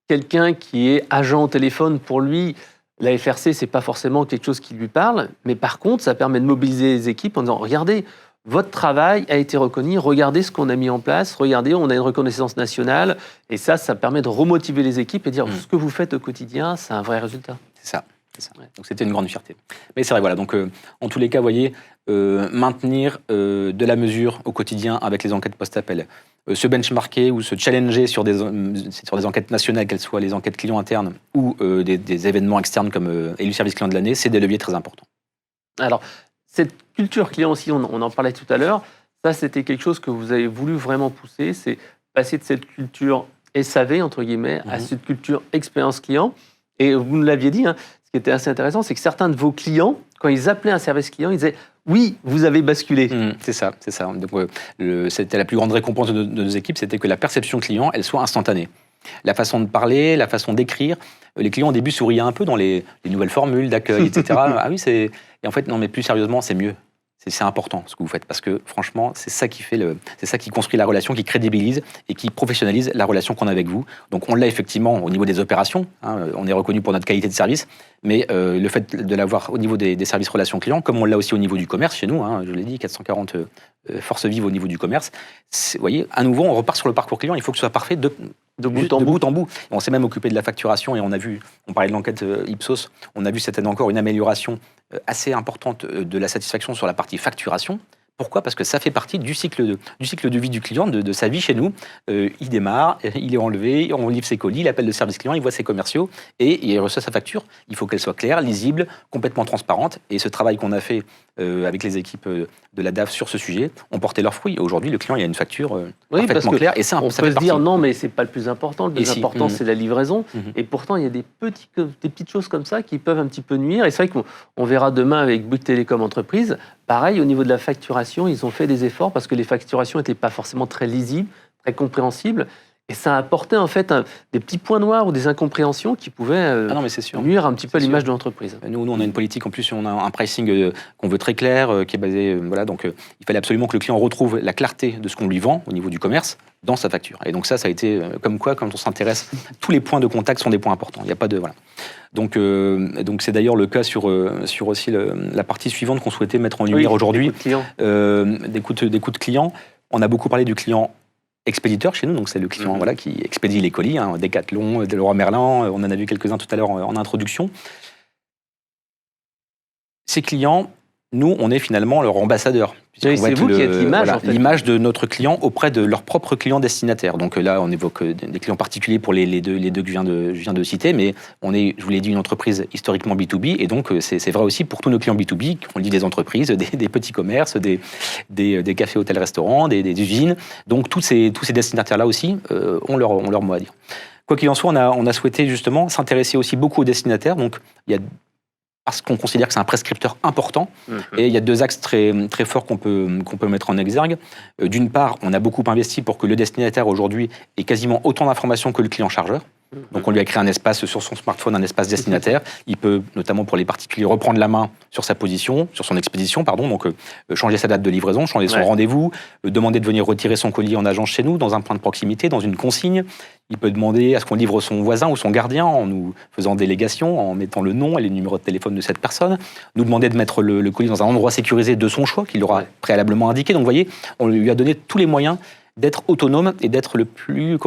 Quelqu'un qui est agent au téléphone, pour lui, la FRC, c'est pas forcément quelque chose qui lui parle. Mais par contre, ça permet de mobiliser les équipes en disant, regardez, votre travail a été reconnu, regardez ce qu'on a mis en place, regardez, on a une reconnaissance nationale, et ça permet de remotiver les équipes et dire ce que vous faites au quotidien, c'est un vrai résultat. C'est ça. Ouais. Donc c'était une grande fierté. Mais c'est vrai, voilà. Donc en tous les cas, vous voyez, maintenir de la mesure au quotidien avec les enquêtes post-appel, se benchmarker ou se challenger sur des enquêtes nationales, qu'elles soient les enquêtes clients internes ou des événements externes comme élu service client de l'année, c'est des leviers très importants. Alors, cette culture client aussi, on en parlait tout à l'heure, ça c'était quelque chose que vous avez voulu vraiment pousser, c'est passer de cette culture SAV, entre guillemets, à cette culture expérience client. Et vous nous l'aviez dit, ce qui était assez intéressant, c'est que certains de vos clients, quand ils appelaient un service client, ils disaient « oui, vous avez basculé ». C'est ça. Donc, c'était la plus grande récompense de nos équipes, c'était que la perception client, elle soit instantanée. La façon de parler, la façon d'écrire. Les clients au début souriaient un peu dans les nouvelles formules d'accueil, etc. Ah oui, et en fait, non, mais plus sérieusement, c'est mieux. C'est important ce que vous faites parce que franchement, c'est ça qui construit la relation, qui crédibilise et qui professionnalise la relation qu'on a avec vous. Donc on l'a effectivement au niveau des opérations, on est reconnu pour notre qualité de service, mais le fait de l'avoir au niveau des services relations clients, comme on l'a aussi au niveau du commerce chez nous, je l'ai dit, 440 forces vives au niveau du commerce. Vous voyez, à nouveau, on repart sur le parcours client. Il faut que ce soit parfait de bout en bout. On s'est même occupé de la facturation et on parlait de l'enquête Ipsos, on a vu cette année encore une amélioration assez importante de la satisfaction sur la partie facturation, Pourquoi ? Parce que ça fait partie du cycle de vie du client, de sa vie chez nous. Il démarre, il est enlevé, on livre ses colis, il appelle le service client, il voit ses commerciaux et il reçoit sa facture. Il faut qu'elle soit claire, lisible, complètement transparente. Et ce travail qu'on a fait avec les équipes de la DAF sur ce sujet ont porté leurs fruits. Aujourd'hui, le client il a une facture parfaitement claire. Et ça on peut se dire non, mais c'est pas le plus important. Le plus important, c'est la livraison. Et pourtant, il y a des petites choses comme ça qui peuvent un petit peu nuire. Et c'est vrai qu'on verra demain avec Bouygues Télécom Entreprise. Pareil, au niveau de la facturation, ils ont fait des efforts parce que les facturations n'étaient pas forcément très lisibles, très compréhensibles. Et ça a apporté en fait des petits points noirs ou des incompréhensions qui pouvaient nuire un petit peu à l'image de l'entreprise. Nous, on a une politique, en plus, on a un pricing qu'on veut très clair, qui est basé... donc il fallait absolument que le client retrouve la clarté de ce qu'on lui vend au niveau du commerce dans sa facture. Et donc ça a été comme quoi, quand on s'intéresse, tous les points de contact sont des points importants. Il n'y a pas de... Voilà. Donc c'est d'ailleurs le cas sur aussi la partie suivante qu'on souhaitait mettre en lumière aujourd'hui. Des coûts de clients. On a beaucoup parlé du client expéditeur chez nous, donc c'est le client qui expédie les colis, Decathlon, Leroy Merlin, on en a vu quelques-uns tout à l'heure en introduction. Ces clients, nous, on est finalement leur ambassadeur. Oui, c'est vous qui êtes l'image, en fait. L'image de notre client auprès de leurs propres clients destinataires. Donc là, on évoque des clients particuliers pour les deux que je viens de citer, mais on est, je vous l'ai dit, une entreprise historiquement B2B, et donc c'est vrai aussi pour tous nos clients B2B, on dit des entreprises, des petits commerces, des cafés, hôtels, restaurants, des usines. Donc tous ces destinataires-là aussi ont leur mot à dire. Quoi qu'il en soit, on a souhaité justement s'intéresser aussi beaucoup aux destinataires. Donc il y a parce qu'on considère que c'est un prescripteur important. Et il y a deux axes très, très forts qu'on peut mettre en exergue. D'une part, on a beaucoup investi pour que le destinataire aujourd'hui ait quasiment autant d'informations que le client chargeur. Donc on lui a créé un espace sur son smartphone, un espace destinataire. Il peut, notamment pour les particuliers, reprendre la main sur sa position, sur son expédition, donc changer sa date de livraison, changer son rendez-vous, demander de venir retirer son colis en agence chez nous, dans un point de proximité, dans une consigne. Il peut demander à ce qu'on livre son voisin ou son gardien en nous faisant délégation, en mettant le nom et les numéros de téléphone de cette personne. Nous demander de mettre le colis dans un endroit sécurisé de son choix, qu'il aura préalablement indiqué. Donc vous voyez, on lui a donné tous les moyens d'être autonome et d'être le plus,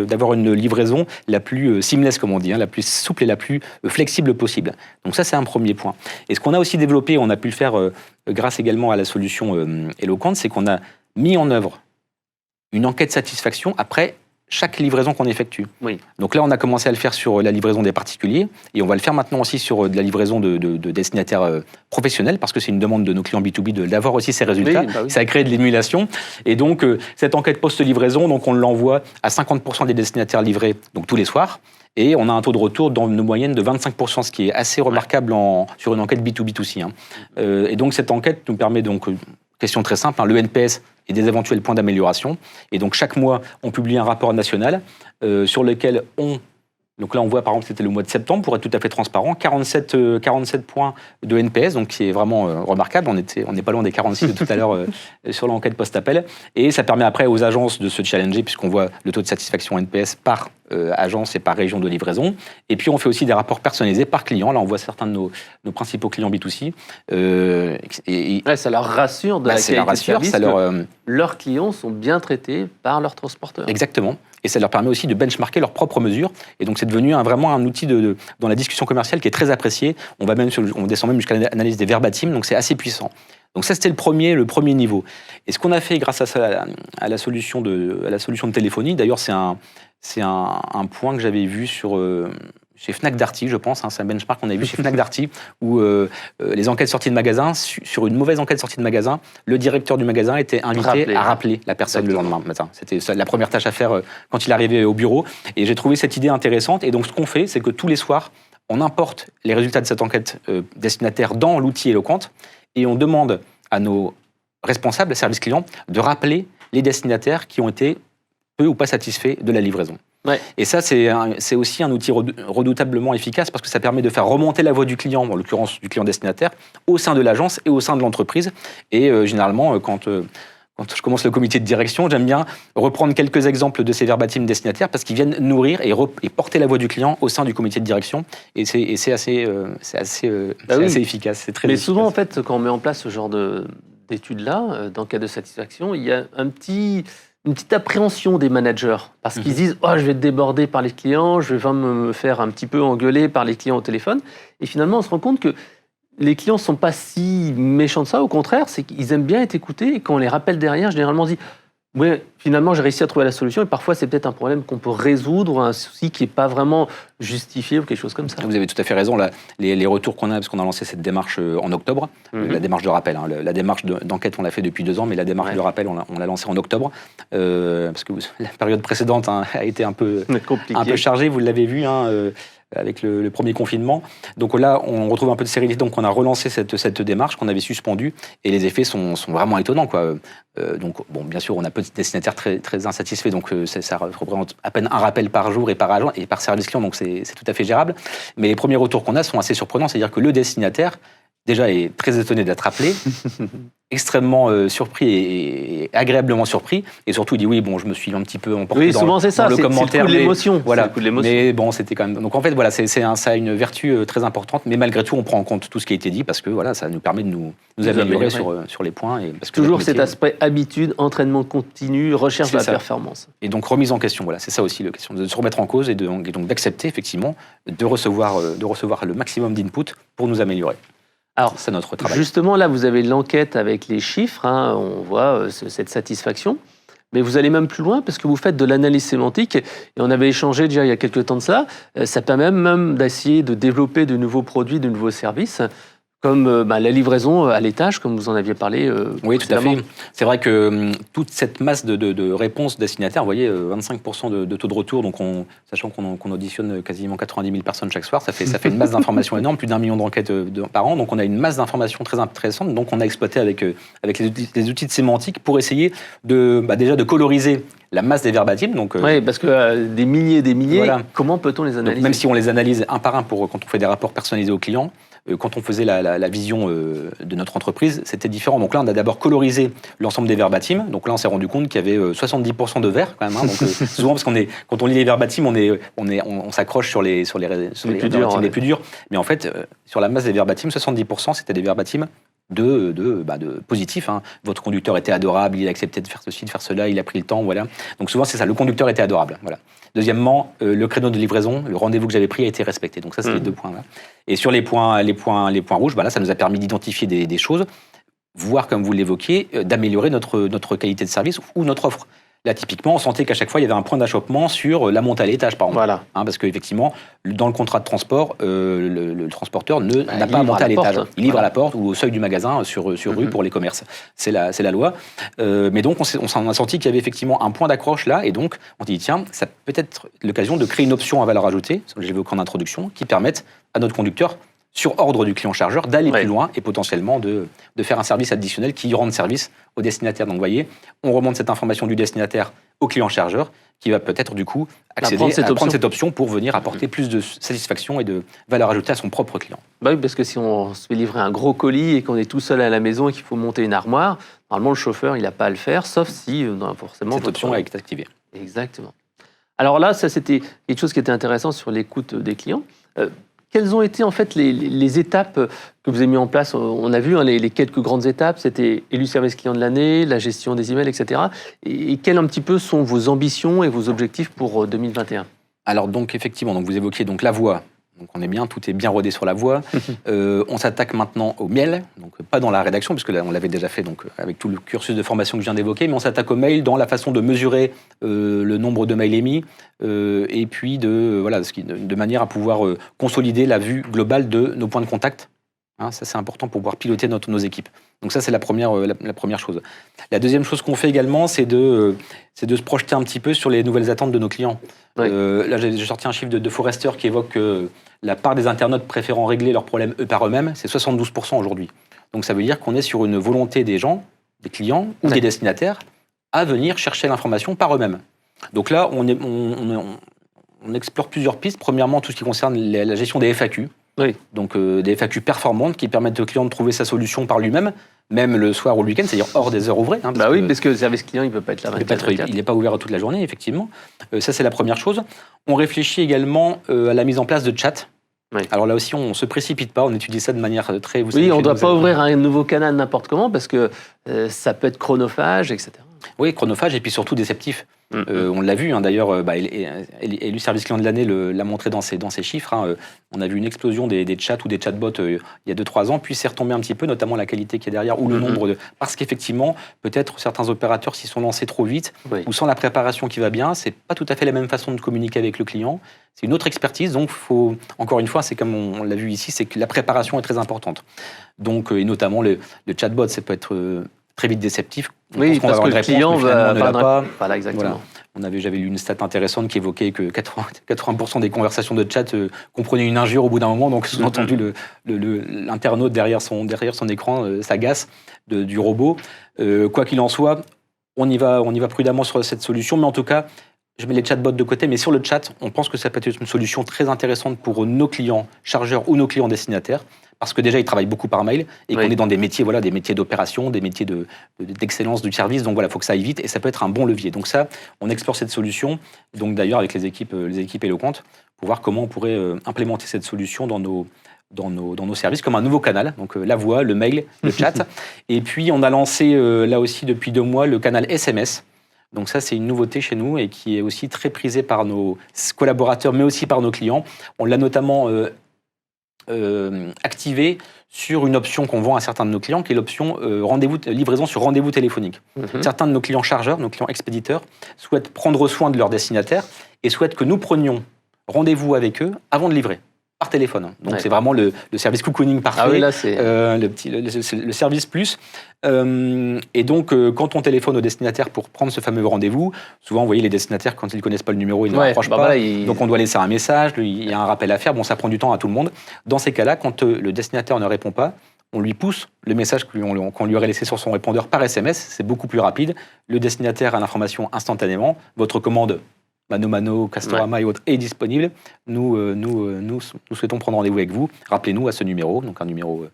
d'avoir une livraison la plus seamless, comme on dit, la plus souple et la plus flexible possible. Donc ça, c'est un premier point. Et ce qu'on a aussi développé, on a pu le faire grâce également à la solution Eloquent, c'est qu'on a mis en œuvre une enquête satisfaction après chaque livraison qu'on effectue. Donc là, on a commencé à le faire sur la livraison des particuliers et on va le faire maintenant aussi sur de la livraison de destinataires professionnels parce que c'est une demande de nos clients B2B d'avoir aussi ces résultats. Ça a créé de l'émulation. Et donc, cette enquête post-livraison, donc on l'envoie à 50% des destinataires livrés donc tous les soirs. Et on a un taux de retour dans nos moyennes de 25%, ce qui est assez remarquable sur une enquête B2B2C. Et donc, cette enquête nous permet donc... Question très simple, le NPS et des éventuels points d'amélioration. Et donc, chaque mois, on publie un rapport national sur lequel donc là, on voit, par exemple, c'était le mois de septembre, pour être tout à fait transparent, 47 points de NPS, donc qui est vraiment remarquable. On n'est pas loin des 46 de tout à l'heure sur l'enquête post-appel. Et ça permet après aux agences de se challenger, puisqu'on voit le taux de satisfaction NPS par agence et par région de livraison. Et puis, on fait aussi des rapports personnalisés par client. Là, on voit certains de nos principaux clients B2C. Ça leur rassure de la qualité de service leurs clients sont bien traités par leurs transporteurs. Exactement. Et ça leur permet aussi de benchmarker leurs propres mesures. Et donc, c'est devenu vraiment un outil dans la discussion commerciale qui est très apprécié. On descend même jusqu'à l'analyse des verbatim, donc c'est assez puissant. Donc ça, c'était le premier niveau. Et ce qu'on a fait grâce à la solution de téléphonie, d'ailleurs, c'est un point que j'avais vu chez Fnac Darty, je pense, c'est un benchmark qu'on a vu chez Fnac Darty, où les enquêtes sorties de magasin, sur une mauvaise enquête sortie de magasin, le directeur du magasin était invité à rappeler la personne le lendemain matin. C'était la première tâche à faire quand il arrivait au bureau. Et j'ai trouvé cette idée intéressante. Et donc, ce qu'on fait, c'est que tous les soirs, on importe les résultats de cette enquête destinataire dans l'outil Eloquent et on demande à nos responsables, service client, de rappeler les destinataires qui ont été peu ou pas satisfaits de la livraison. Et ça, c'est aussi un outil redoutablement efficace parce que ça permet de faire remonter la voix du client, en l'occurrence du client destinataire, au sein de l'agence et au sein de l'entreprise. Et généralement, quand je commence le comité de direction, j'aime bien reprendre quelques exemples de ces verbatim destinataires parce qu'ils viennent nourrir et porter la voix du client au sein du comité de direction. Et c'est assez efficace. C'est très efficace. Souvent, en fait, quand on met en place ce genre d'études-là, d'enquête de satisfaction, il y a une petite appréhension des managers parce qu'ils disent « Oh, je vais être débordé par les clients, je vais me faire un petit peu engueuler par les clients au téléphone ». Et finalement, on se rend compte que les clients ne sont pas si méchants de ça. Au contraire, c'est qu'ils aiment bien être écoutés. Et quand on les rappelle derrière, généralement, on dit « Ouais, finalement, j'ai réussi à trouver la solution. » Et parfois, c'est peut-être un problème qu'on peut résoudre, ou un souci qui n'est pas vraiment justifié ou quelque chose comme ça. Vous avez tout à fait raison. Là, les retours qu'on a, parce qu'on a lancé cette démarche en octobre, la démarche de rappel. La démarche d'enquête, on l'a fait depuis 2 ans, mais la démarche de rappel, on l'a lancée en octobre. Parce que la période précédente a été un peu chargée, vous l'avez vu. Avec le premier confinement. Donc là, on retrouve un peu de sérénité. Donc on a relancé cette démarche qu'on avait suspendue et les effets sont vraiment étonnants, quoi. Donc bon, bien sûr, on a peu de destinataires très, très insatisfaits, donc ça représente à peine un rappel par jour et par agent et par service client, donc c'est tout à fait gérable. Mais les premiers retours qu'on a sont assez surprenants, c'est-à-dire que le destinataire déjà est très étonné d'être appelé, extrêmement surpris et agréablement surpris, et surtout il dit oui, bon, je me suis un petit peu emporté dans le commentaire, c'est l'émotion. Voilà, mais bon, c'était quand même. Donc en fait, voilà, ça a une vertu très importante, mais malgré tout, on prend en compte tout ce qui a été dit parce que voilà, ça nous permet de nous améliorer sur les points. Et parce que toujours cet aspect habitude, entraînement continu, recherche de la performance. Et donc remise en question, voilà, c'est ça aussi la question, de se remettre en cause et donc d'accepter effectivement de recevoir le maximum d'input pour nous améliorer. Alors, c'est notre travail. Justement, là, vous avez l'enquête avec les chiffres, on voit cette satisfaction, mais vous allez même plus loin parce que vous faites de l'analyse sémantique, et on avait échangé déjà il y a quelques temps de ça, ça permet même d'essayer de développer de nouveaux produits, de nouveaux services, comme la livraison à l'étage, comme vous en aviez parlé. Oui, tout à fait. C'est vrai que toute cette masse de réponses destinataires, vous voyez, 25% de taux de retour, donc sachant qu'on auditionne quasiment 90 000 personnes chaque soir, ça fait une masse d'informations énorme, plus d'1 million d'enquêtes par an, donc on a une masse d'informations très intéressante, donc on a exploité avec les outils de sémantique pour essayer déjà de coloriser la masse des verbatims. Oui, parce que des milliers et des milliers, voilà. Comment peut-on les analyser ? Donc, même si on les analyse un par un quand on fait des rapports personnalisés aux clients, quand on faisait la vision de notre entreprise, c'était différent. Donc là, on a d'abord colorisé l'ensemble des verbatims. Donc là, on s'est rendu compte qu'il y avait 70% de vert quand même. Donc souvent, parce quand on lit les verbatims, on s'accroche sur les verbatims les plus durs. Mais en fait, sur la masse des verbatims, 70%, c'était des verbatims de positif. Votre conducteur était adorable, il a accepté de faire ceci, de faire cela, il a pris le temps, voilà. Donc souvent, c'est ça, le conducteur était adorable, voilà. Deuxièmement, le créneau de livraison, le rendez-vous que j'avais pris a été respecté. Donc ça, c'est les 2 points là. Et sur les points rouges, là, ça nous a permis d'identifier des choses, voire, comme vous l'évoquiez, d'améliorer notre qualité de service ou notre offre. Là, typiquement, on sentait qu'à chaque fois, il y avait un point d'achoppement sur la montée à l'étage, par exemple. Voilà. Parce qu'effectivement, dans le contrat de transport, le transporteur n'a pas à monter à l'étage. Il livre à la porte ou au seuil du magasin sur rue pour les commerces. C'est la loi. Mais donc, on a senti qu'il y avait effectivement un point d'accroche là. Et donc, on dit, tiens, ça peut être l'occasion de créer une option à valeur ajoutée, ce que j'évoquais en introduction, qui permette à notre conducteur, sur ordre du client chargeur, d'aller plus loin et potentiellement de faire un service additionnel qui rende service au destinataire. Donc, vous voyez, on remonte cette information du destinataire au client chargeur qui va peut-être, du coup, accéder à prendre cette option pour venir apporter plus de satisfaction et de valeur ajoutée à son propre client. Bah oui, parce que si on se fait livrer un gros colis et qu'on est tout seul à la maison et qu'il faut monter une armoire, normalement, le chauffeur, il n'a pas à le faire, sauf si, forcément... Cette option est activée. Exactement. Alors là, ça, c'était quelque chose qui était intéressant sur l'écoute des clients. Quelles ont été en fait les étapes que vous avez mis en place ? On a vu les quelques grandes étapes, c'était élu service client de l'année, la gestion des emails, etc. Et quelles un petit peu sont vos ambitions et vos objectifs pour 2021 ? Alors donc effectivement, vous évoquiez donc la voix. Donc on est bien, tout est bien rodé sur la voix. On s'attaque maintenant au mail, donc pas dans la rédaction, puisque là on l'avait déjà fait donc avec tout le cursus de formation que je viens d'évoquer, mais on s'attaque au mail dans la façon de mesurer le nombre de mails émis, et puis de manière à pouvoir consolider la vue globale de nos points de contact. Ça c'est important pour pouvoir piloter nos équipes. Donc ça c'est la première chose. La deuxième chose qu'on fait également, c'est de se projeter un petit peu sur les nouvelles attentes de nos clients. Oui. Là j'ai sorti un chiffre de Forrester qui évoque que la part des internautes préférant régler leurs problèmes par eux-mêmes, c'est 72% aujourd'hui. Donc ça veut dire qu'on est sur une volonté des gens, des clients ou des destinataires, à venir chercher l'information par eux-mêmes. Donc là, on explore plusieurs pistes. Premièrement, tout ce qui concerne la gestion des FAQ. Oui. Donc des FAQ performantes qui permettent au client de trouver sa solution par lui-même, même le soir ou le week-end, c'est-à-dire hors des heures ouvrées. Parce que le service client, il ne peut pas être là 24/24. Il n'est pas ouvert toute la journée, effectivement. Ça, c'est la première chose. On réfléchit également à la mise en place de chat. Oui. Alors là aussi, on ne se précipite pas, on étudie ça de manière très... on ne doit pas ouvrir un nouveau canal n'importe comment, parce que ça peut être chronophage, etc. Oui, chronophage et puis surtout déceptif. On l'a vu, hein, d'ailleurs, élu service client de l'année l'a montré dans ses chiffres. Hein. On a vu une explosion des chats ou des chatbots il y a 2-3 ans, puis c'est retombé un petit peu, notamment la qualité qui est derrière ou le nombre de... Parce qu'effectivement, peut-être certains opérateurs s'y sont lancés trop vite ou sans la préparation qui va bien. C'est pas tout à fait la même façon de communiquer avec le client. C'est une autre expertise, donc faut, encore une fois, c'est comme on l'a vu ici, c'est que la préparation est très importante. Donc, et notamment le chatbot, ça peut être très vite déceptif. Oui, parce que le client va pas. Voilà, exactement. Voilà. J'avais lu une stat intéressante qui évoquait que 80% des conversations de chat comprenaient une injure au bout d'un moment. Donc, sous-entendu, l'internaute derrière son écran s'agace du robot. Quoi qu'il en soit, on y va prudemment sur cette solution. Mais en tout cas, je mets les chatbots de côté. Mais sur le chat, on pense que ça peut être une solution très intéressante pour nos clients chargeurs ou nos clients destinataires. Parce que déjà, ils travaillent beaucoup par mail et qu'on est dans des métiers, des métiers d'opération, des métiers d'excellence du service. Donc voilà, il faut que ça aille vite et ça peut être un bon levier. Donc ça, on explore cette solution. Donc d'ailleurs, avec les équipes éloquentes, pour voir comment on pourrait implémenter cette solution dans nos services comme un nouveau canal. Donc la voix, le mail, le chat. Et puis, on a lancé là aussi depuis 2 mois le canal SMS. Donc ça, c'est une nouveauté chez nous et qui est aussi très prisée par nos collaborateurs, mais aussi par nos clients. On l'a notamment activé sur une option qu'on vend à certains de nos clients, qui est l'option livraison sur rendez-vous téléphonique. Certains de nos clients chargeurs, nos clients expéditeurs, souhaitent prendre soin de leurs destinataires et souhaitent que nous prenions rendez-vous avec eux avant de livrer, par téléphone. Donc c'est vraiment le service cocooning parfait, ah oui, là, c'est... le service plus. Et donc, quand on téléphone au destinataire pour prendre ce fameux rendez-vous, souvent, vous voyez, les destinataires, quand ils ne connaissent pas le numéro, ils ne raccrochent pas. Donc, on doit laisser un message, il y a un rappel à faire. Bon, ça prend du temps à tout le monde. Dans ces cas-là, quand le destinataire ne répond pas, on lui pousse le message qu'on lui aurait laissé sur son répondeur par SMS. C'est beaucoup plus rapide. Le destinataire a l'information instantanément. Votre commande Mano, Castorama et autres est disponible. Nous souhaitons prendre rendez-vous avec vous. Rappelez-nous à ce numéro, donc un numéro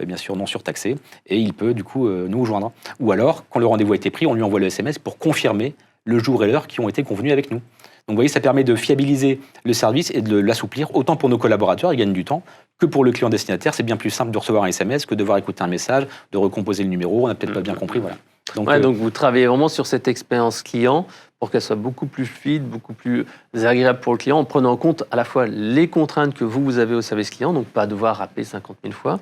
bien sûr non surtaxé, et il peut du coup nous joindre. Ou alors, quand le rendez-vous a été pris, on lui envoie le SMS pour confirmer le jour et l'heure qui ont été convenus avec nous. Donc vous voyez, ça permet de fiabiliser le service et de l'assouplir, autant pour nos collaborateurs, ils gagnent du temps, que pour le client destinataire. C'est bien plus simple de recevoir un SMS que de devoir écouter un message, de recomposer le numéro, on n'a peut-être pas bien compris, voilà. Donc vous travaillez vraiment sur cette expérience client pour qu'elle soit beaucoup plus fluide, beaucoup plus agréable pour le client, en prenant en compte à la fois les contraintes que vous avez au service client, donc pas devoir rappeler 50 000 fois,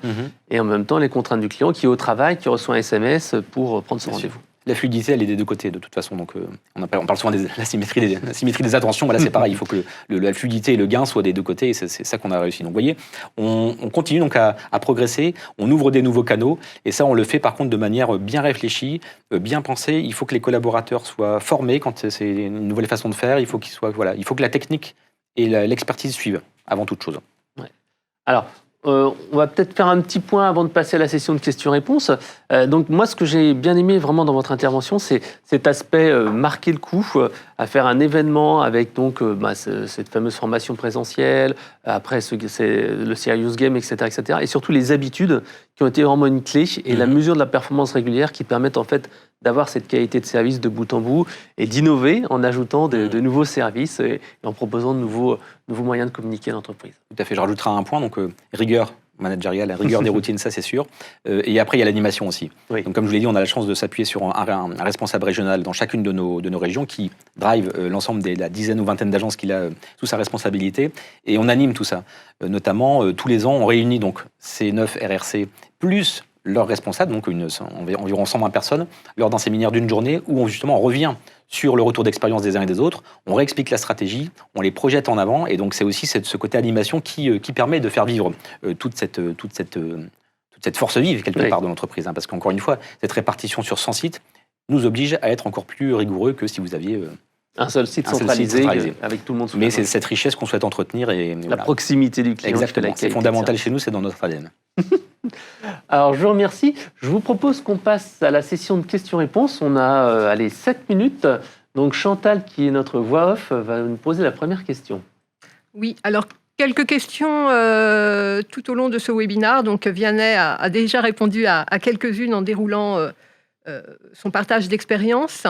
et en même temps les contraintes du client qui est au travail, qui reçoit un SMS pour prendre son rendez-vous. La fluidité, elle est des deux côtés, de toute façon. Donc, on parle souvent de la symétrie des attentions. Voilà, c'est pareil. Il faut que la fluidité et le gain soient des deux côtés, et c'est ça qu'on a réussi. Donc, vous voyez, on continue donc à progresser. On ouvre des nouveaux canaux, et ça, on le fait par contre de manière bien réfléchie, bien pensée. Il faut que les collaborateurs soient formés quand c'est une nouvelle façon de faire. Il faut que la technique et l'expertise suivent avant toute chose. Ouais. Alors, on va peut-être faire un petit point avant de passer à la session de questions-réponses. Donc moi, ce que j'ai bien aimé vraiment dans votre intervention, c'est cet aspect marquer le coup, à faire un événement avec donc cette fameuse formation présentielle, après le serious game, etc., et surtout les habitudes qui ont été vraiment une clé et la mesure de la performance régulière qui permettent en fait d'avoir cette qualité de service de bout en bout et d'innover en ajoutant de nouveaux services et en proposant de nouveaux moyens de communiquer à l'entreprise. Tout à fait. Je rajouterai un point, donc rigueur managériale, la rigueur des routines, ça c'est sûr. Et après, il y a l'animation aussi. Oui. Donc comme je vous l'ai dit, on a la chance de s'appuyer sur un responsable régional dans chacune de nos régions qui drive l'ensemble de la dizaine ou vingtaine d'agences qu'il a sous sa responsabilité. Et on anime tout ça. Notamment, tous les ans, on réunit donc ces 9 RRC plus leurs responsables, donc environ 120 personnes, lors d'un séminaire d'une journée où on justement revient sur le retour d'expérience des uns et des autres, on réexplique la stratégie, on les projette en avant, et donc c'est aussi ce côté animation qui permet de faire vivre toute cette force vive quelque part de l'entreprise, parce qu'encore une fois, cette répartition sur 100 sites nous oblige à être encore plus rigoureux que si vous aviez un seul site centralisé avec tout le monde sous la main. Mais c'est cette richesse qu'on souhaite entretenir. Et la proximité du client. Exactement, c'est fondamental chez nous, c'est dans notre ADN. Alors, je vous remercie. Je vous propose qu'on passe à la session de questions-réponses. On a 7 minutes. Donc, Chantal, qui est notre voix off, va nous poser la première question. Oui, alors, quelques questions tout au long de ce webinaire. Donc, Vianney a déjà répondu à quelques-unes en déroulant son partage d'expérience.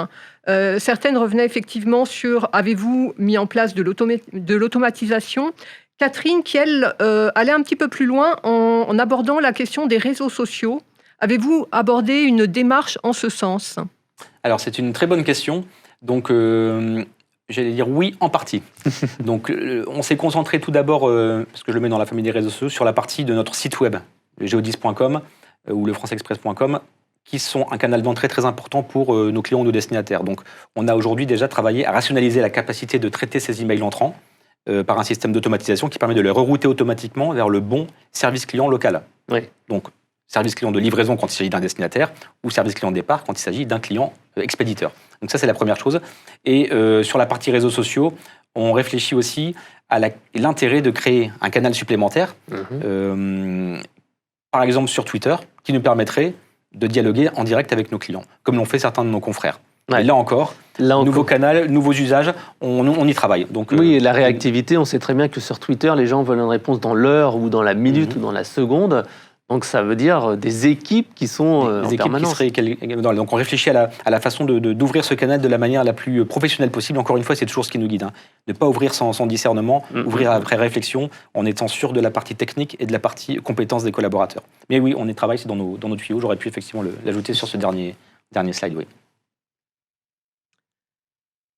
Certaines revenaient effectivement sur « Avez-vous mis en place de l'automatisation ?» Catherine, qui elle allait un petit peu plus loin en abordant la question des réseaux sociaux. Avez-vous abordé une démarche en ce sens ? Alors c'est une très bonne question. Donc, j'allais dire oui, en partie. Donc, on s'est concentré tout d'abord, parce que je le mets dans la famille des réseaux sociaux, sur la partie de notre site web, geodis.com ou lefranceexpress.com, qui sont un canal d'entrée très important pour nos clients ou nos destinataires. Donc, on a aujourd'hui déjà travaillé à rationaliser la capacité de traiter ces emails entrants par un système d'automatisation qui permet de les rerouter automatiquement vers le bon service client local. Oui. Donc, service client de livraison quand il s'agit d'un destinataire ou service client de départ quand il s'agit d'un client expéditeur. Donc ça, c'est la première chose. Et sur la partie réseaux sociaux, on réfléchit aussi à l'intérêt de créer un canal supplémentaire, par exemple sur Twitter, qui nous permettrait de dialoguer en direct avec nos clients, comme l'ont fait certains de nos confrères. Ouais. Et là encore, nouveau canal, nouveaux usages, on y travaille. Donc, oui, et la réactivité, on sait très bien que sur Twitter, les gens veulent une réponse dans l'heure ou dans la minute ou dans la seconde. Donc ça veut dire des équipes qui sont en permanence. Donc on réfléchit à la façon d'ouvrir ce canal de la manière la plus professionnelle possible. Encore une fois, c'est toujours ce qui nous guide. Ne pas ouvrir sans discernement, ouvrir après réflexion, en étant sûr de la partie technique et de la partie compétence des collaborateurs. Mais oui, on y travaille, c'est dans nos tuyaux. J'aurais pu effectivement l'ajouter sur ce dernier slide. Oui.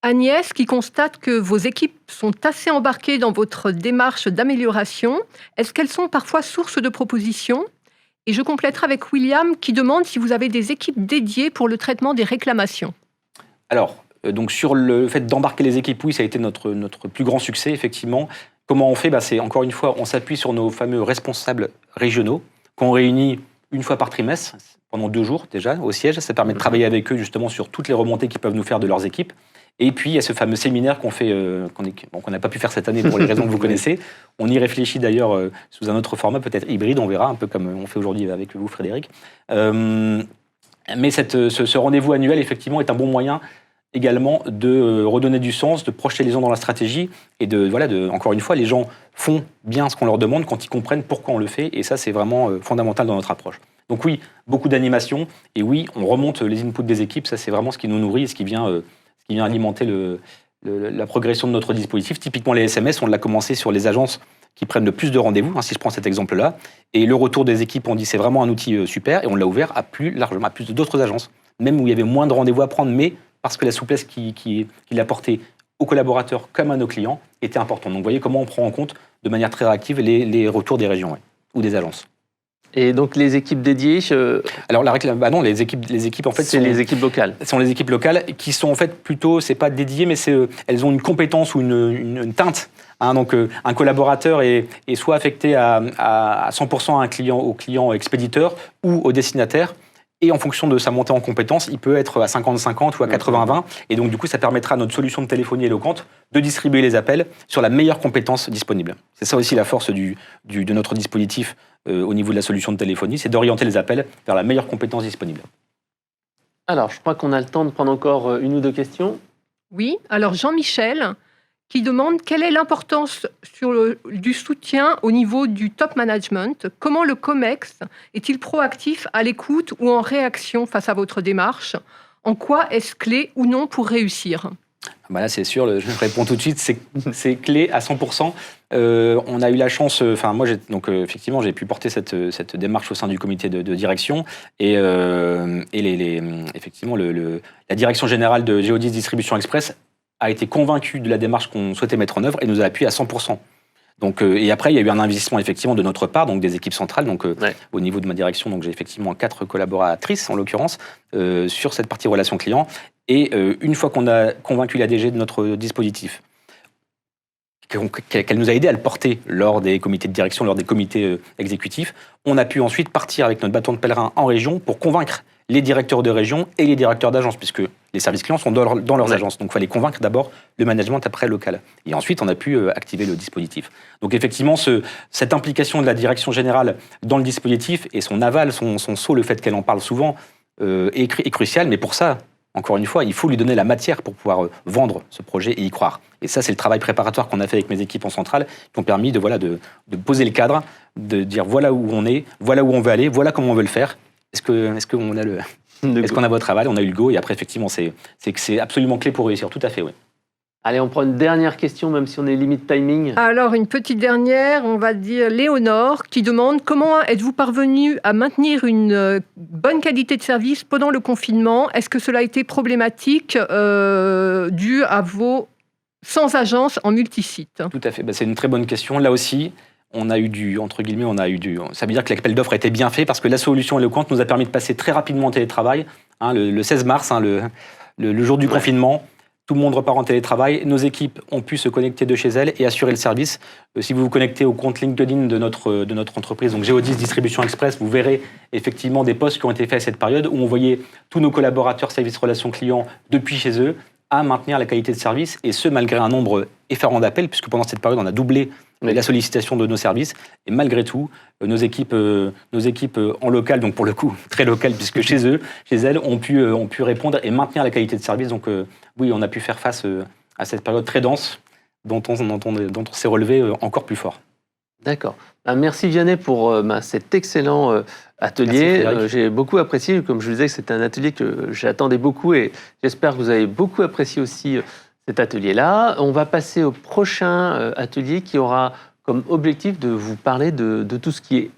Agnès, qui constate que vos équipes sont assez embarquées dans votre démarche d'amélioration, est-ce qu'elles sont parfois source de propositions ? Et je compléterai avec William qui demande si vous avez des équipes dédiées pour le traitement des réclamations. Alors, donc sur le fait d'embarquer les équipes, oui, ça a été notre plus grand succès, effectivement. Comment on fait ? C'est encore une fois, on s'appuie sur nos fameux responsables régionaux qu'on réunit une fois par trimestre, pendant 2 jours déjà, au siège. Ça permet de travailler avec eux justement sur toutes les remontées qu'ils peuvent nous faire de leurs équipes. Et puis, il y a ce fameux séminaire qu'on fait, qu'on n'a pas pu faire cette année pour les raisons que vous connaissez. On y réfléchit d'ailleurs sous un autre format, peut-être hybride, on verra, un peu comme on fait aujourd'hui avec vous, Frédéric. Mais ce rendez-vous annuel, effectivement, est un bon moyen également de redonner du sens, de projeter les gens dans la stratégie et encore une fois, les gens font bien ce qu'on leur demande quand ils comprennent pourquoi on le fait. Et ça, c'est vraiment fondamental dans notre approche. Donc oui, beaucoup d'animation. Et oui, on remonte les inputs des équipes. Ça, c'est vraiment ce qui nous nourrit et ce qui vient alimenter la progression de notre dispositif. Typiquement, les SMS, on l'a commencé sur les agences qui prennent le plus de rendez-vous, si je prends cet exemple-là. Et le retour des équipes, on dit c'est vraiment un outil super, et on l'a ouvert à plus d'autres agences, même où il y avait moins de rendez-vous à prendre, mais parce que la souplesse qu'il apportait aux collaborateurs comme à nos clients était importante. Donc vous voyez comment on prend en compte de manière très réactive les retours des régions ou des agences. Et donc les équipes dédiées Alors non, les équipes en fait c'est les équipes locales. Ce sont les équipes locales qui sont en fait plutôt, c'est pas dédié, mais elles ont une compétence ou une teinte. Donc un collaborateur est soit affecté à 100% au client expéditeur ou au destinataire. Et en fonction de sa montée en compétences, il peut être à 50-50 ou à 80-20. Et donc, du coup, ça permettra à notre solution de téléphonie éloquente de distribuer les appels sur la meilleure compétence disponible. C'est ça aussi la force de notre dispositif au niveau de la solution de téléphonie, c'est d'orienter les appels vers la meilleure compétence disponible. Alors, je crois qu'on a le temps de prendre encore 1 ou 2 questions. Oui, alors Jean-Michel qui demande quelle est l'importance du soutien au niveau du top management. Comment le COMEX est-il proactif à l'écoute ou en réaction face à votre démarche ? En quoi est-ce clé ou non pour réussir ? Là, c'est sûr, je réponds tout de suite, c'est clé à 100%. On a eu la chance, moi, effectivement, j'ai pu porter cette démarche au sein du comité de direction et effectivement, la direction générale de Geodis Distribution Express a été convaincue de la démarche qu'on souhaitait mettre en œuvre et nous a appuyé à 100%. Donc, et après, il y a eu un investissement effectivement de notre part, donc des équipes centrales. Donc, au niveau de ma direction, donc j'ai effectivement 4 collaboratrices en l'occurrence sur cette partie relation client. Et une fois qu'on a convaincu la DG de notre dispositif, qu'elle nous a aidé à le porter lors des comités de direction, lors des comités exécutifs, on a pu ensuite partir avec notre bâton de pèlerin en région pour convaincre les directeurs de région et les directeurs d'agence, puisque les services clients sont dans leurs agences. Donc, il fallait convaincre d'abord le management après local. Et ensuite, on a pu activer le dispositif. Donc, effectivement, cette implication de la direction générale dans le dispositif et son aval, son saut, le fait qu'elle en parle souvent, est crucial. Mais pour ça, encore une fois, il faut lui donner la matière pour pouvoir vendre ce projet et y croire. Et ça, c'est le travail préparatoire qu'on a fait avec mes équipes en centrale, qui ont permis de poser le cadre, de dire voilà où on est, voilà où on veut aller, voilà comment on veut le faire. Est-ce qu'on a votre aval ? On a eu le go. Et après, effectivement, c'est absolument clé pour réussir. Tout à fait, oui. Allez, on prend une dernière question, même si on est limite timing. Alors, une petite dernière, on va dire Léonore, qui demande comment êtes-vous parvenu à maintenir une bonne qualité de service pendant le confinement? Est-ce que cela a été problématique dû à vos 100 agences en multisite? Tout à fait, c'est une très bonne question. Là aussi, on a eu ça veut dire que l'appel d'offres a été bien fait parce que la solution Eloquent nous a permis de passer très rapidement en télétravail. Le 16 mars, le jour du confinement, tout le monde repart en télétravail. Nos équipes ont pu se connecter de chez elles et assurer le service. Si vous vous connectez au compte LinkedIn de notre entreprise, donc Géodis Distribution Express, vous verrez effectivement des posts qui ont été faits à cette période où on voyait tous nos collaborateurs service relations clients depuis chez eux à maintenir la qualité de service, et ce malgré un nombre effarant d'appels, puisque pendant cette période on a doublé la sollicitation de nos services, et malgré tout, nos équipes en local, donc pour le coup très local, puisque chez elles, ont pu répondre et maintenir la qualité de service. Donc oui, on a pu faire face à cette période très dense dont on s'est relevé encore plus fort. D'accord. Merci Vianney pour cet excellent atelier. J'ai beaucoup apprécié, comme je vous disais, c'est un atelier que j'attendais beaucoup et j'espère que vous avez beaucoup apprécié aussi cet atelier-là. On va passer au prochain atelier qui aura comme objectif de vous parler de tout ce qui est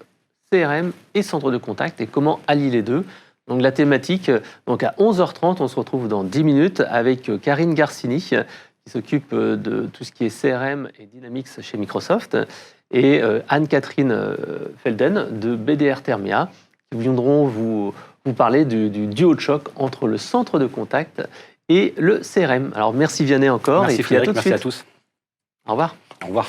CRM et centre de contact et comment allier les deux. Donc la thématique, donc à 11h30, on se retrouve dans 10 minutes avec Karine Garcini qui s'occupe de tout ce qui est CRM et Dynamics chez Microsoft, et Anne-Catherine Felden de BDR Thermia, qui viendront vous parler du duo de choc entre le centre de contact et le CRM. Alors merci Vianney encore. Merci et Frédéric, à tout de merci suite. à tous. Au revoir. Au revoir.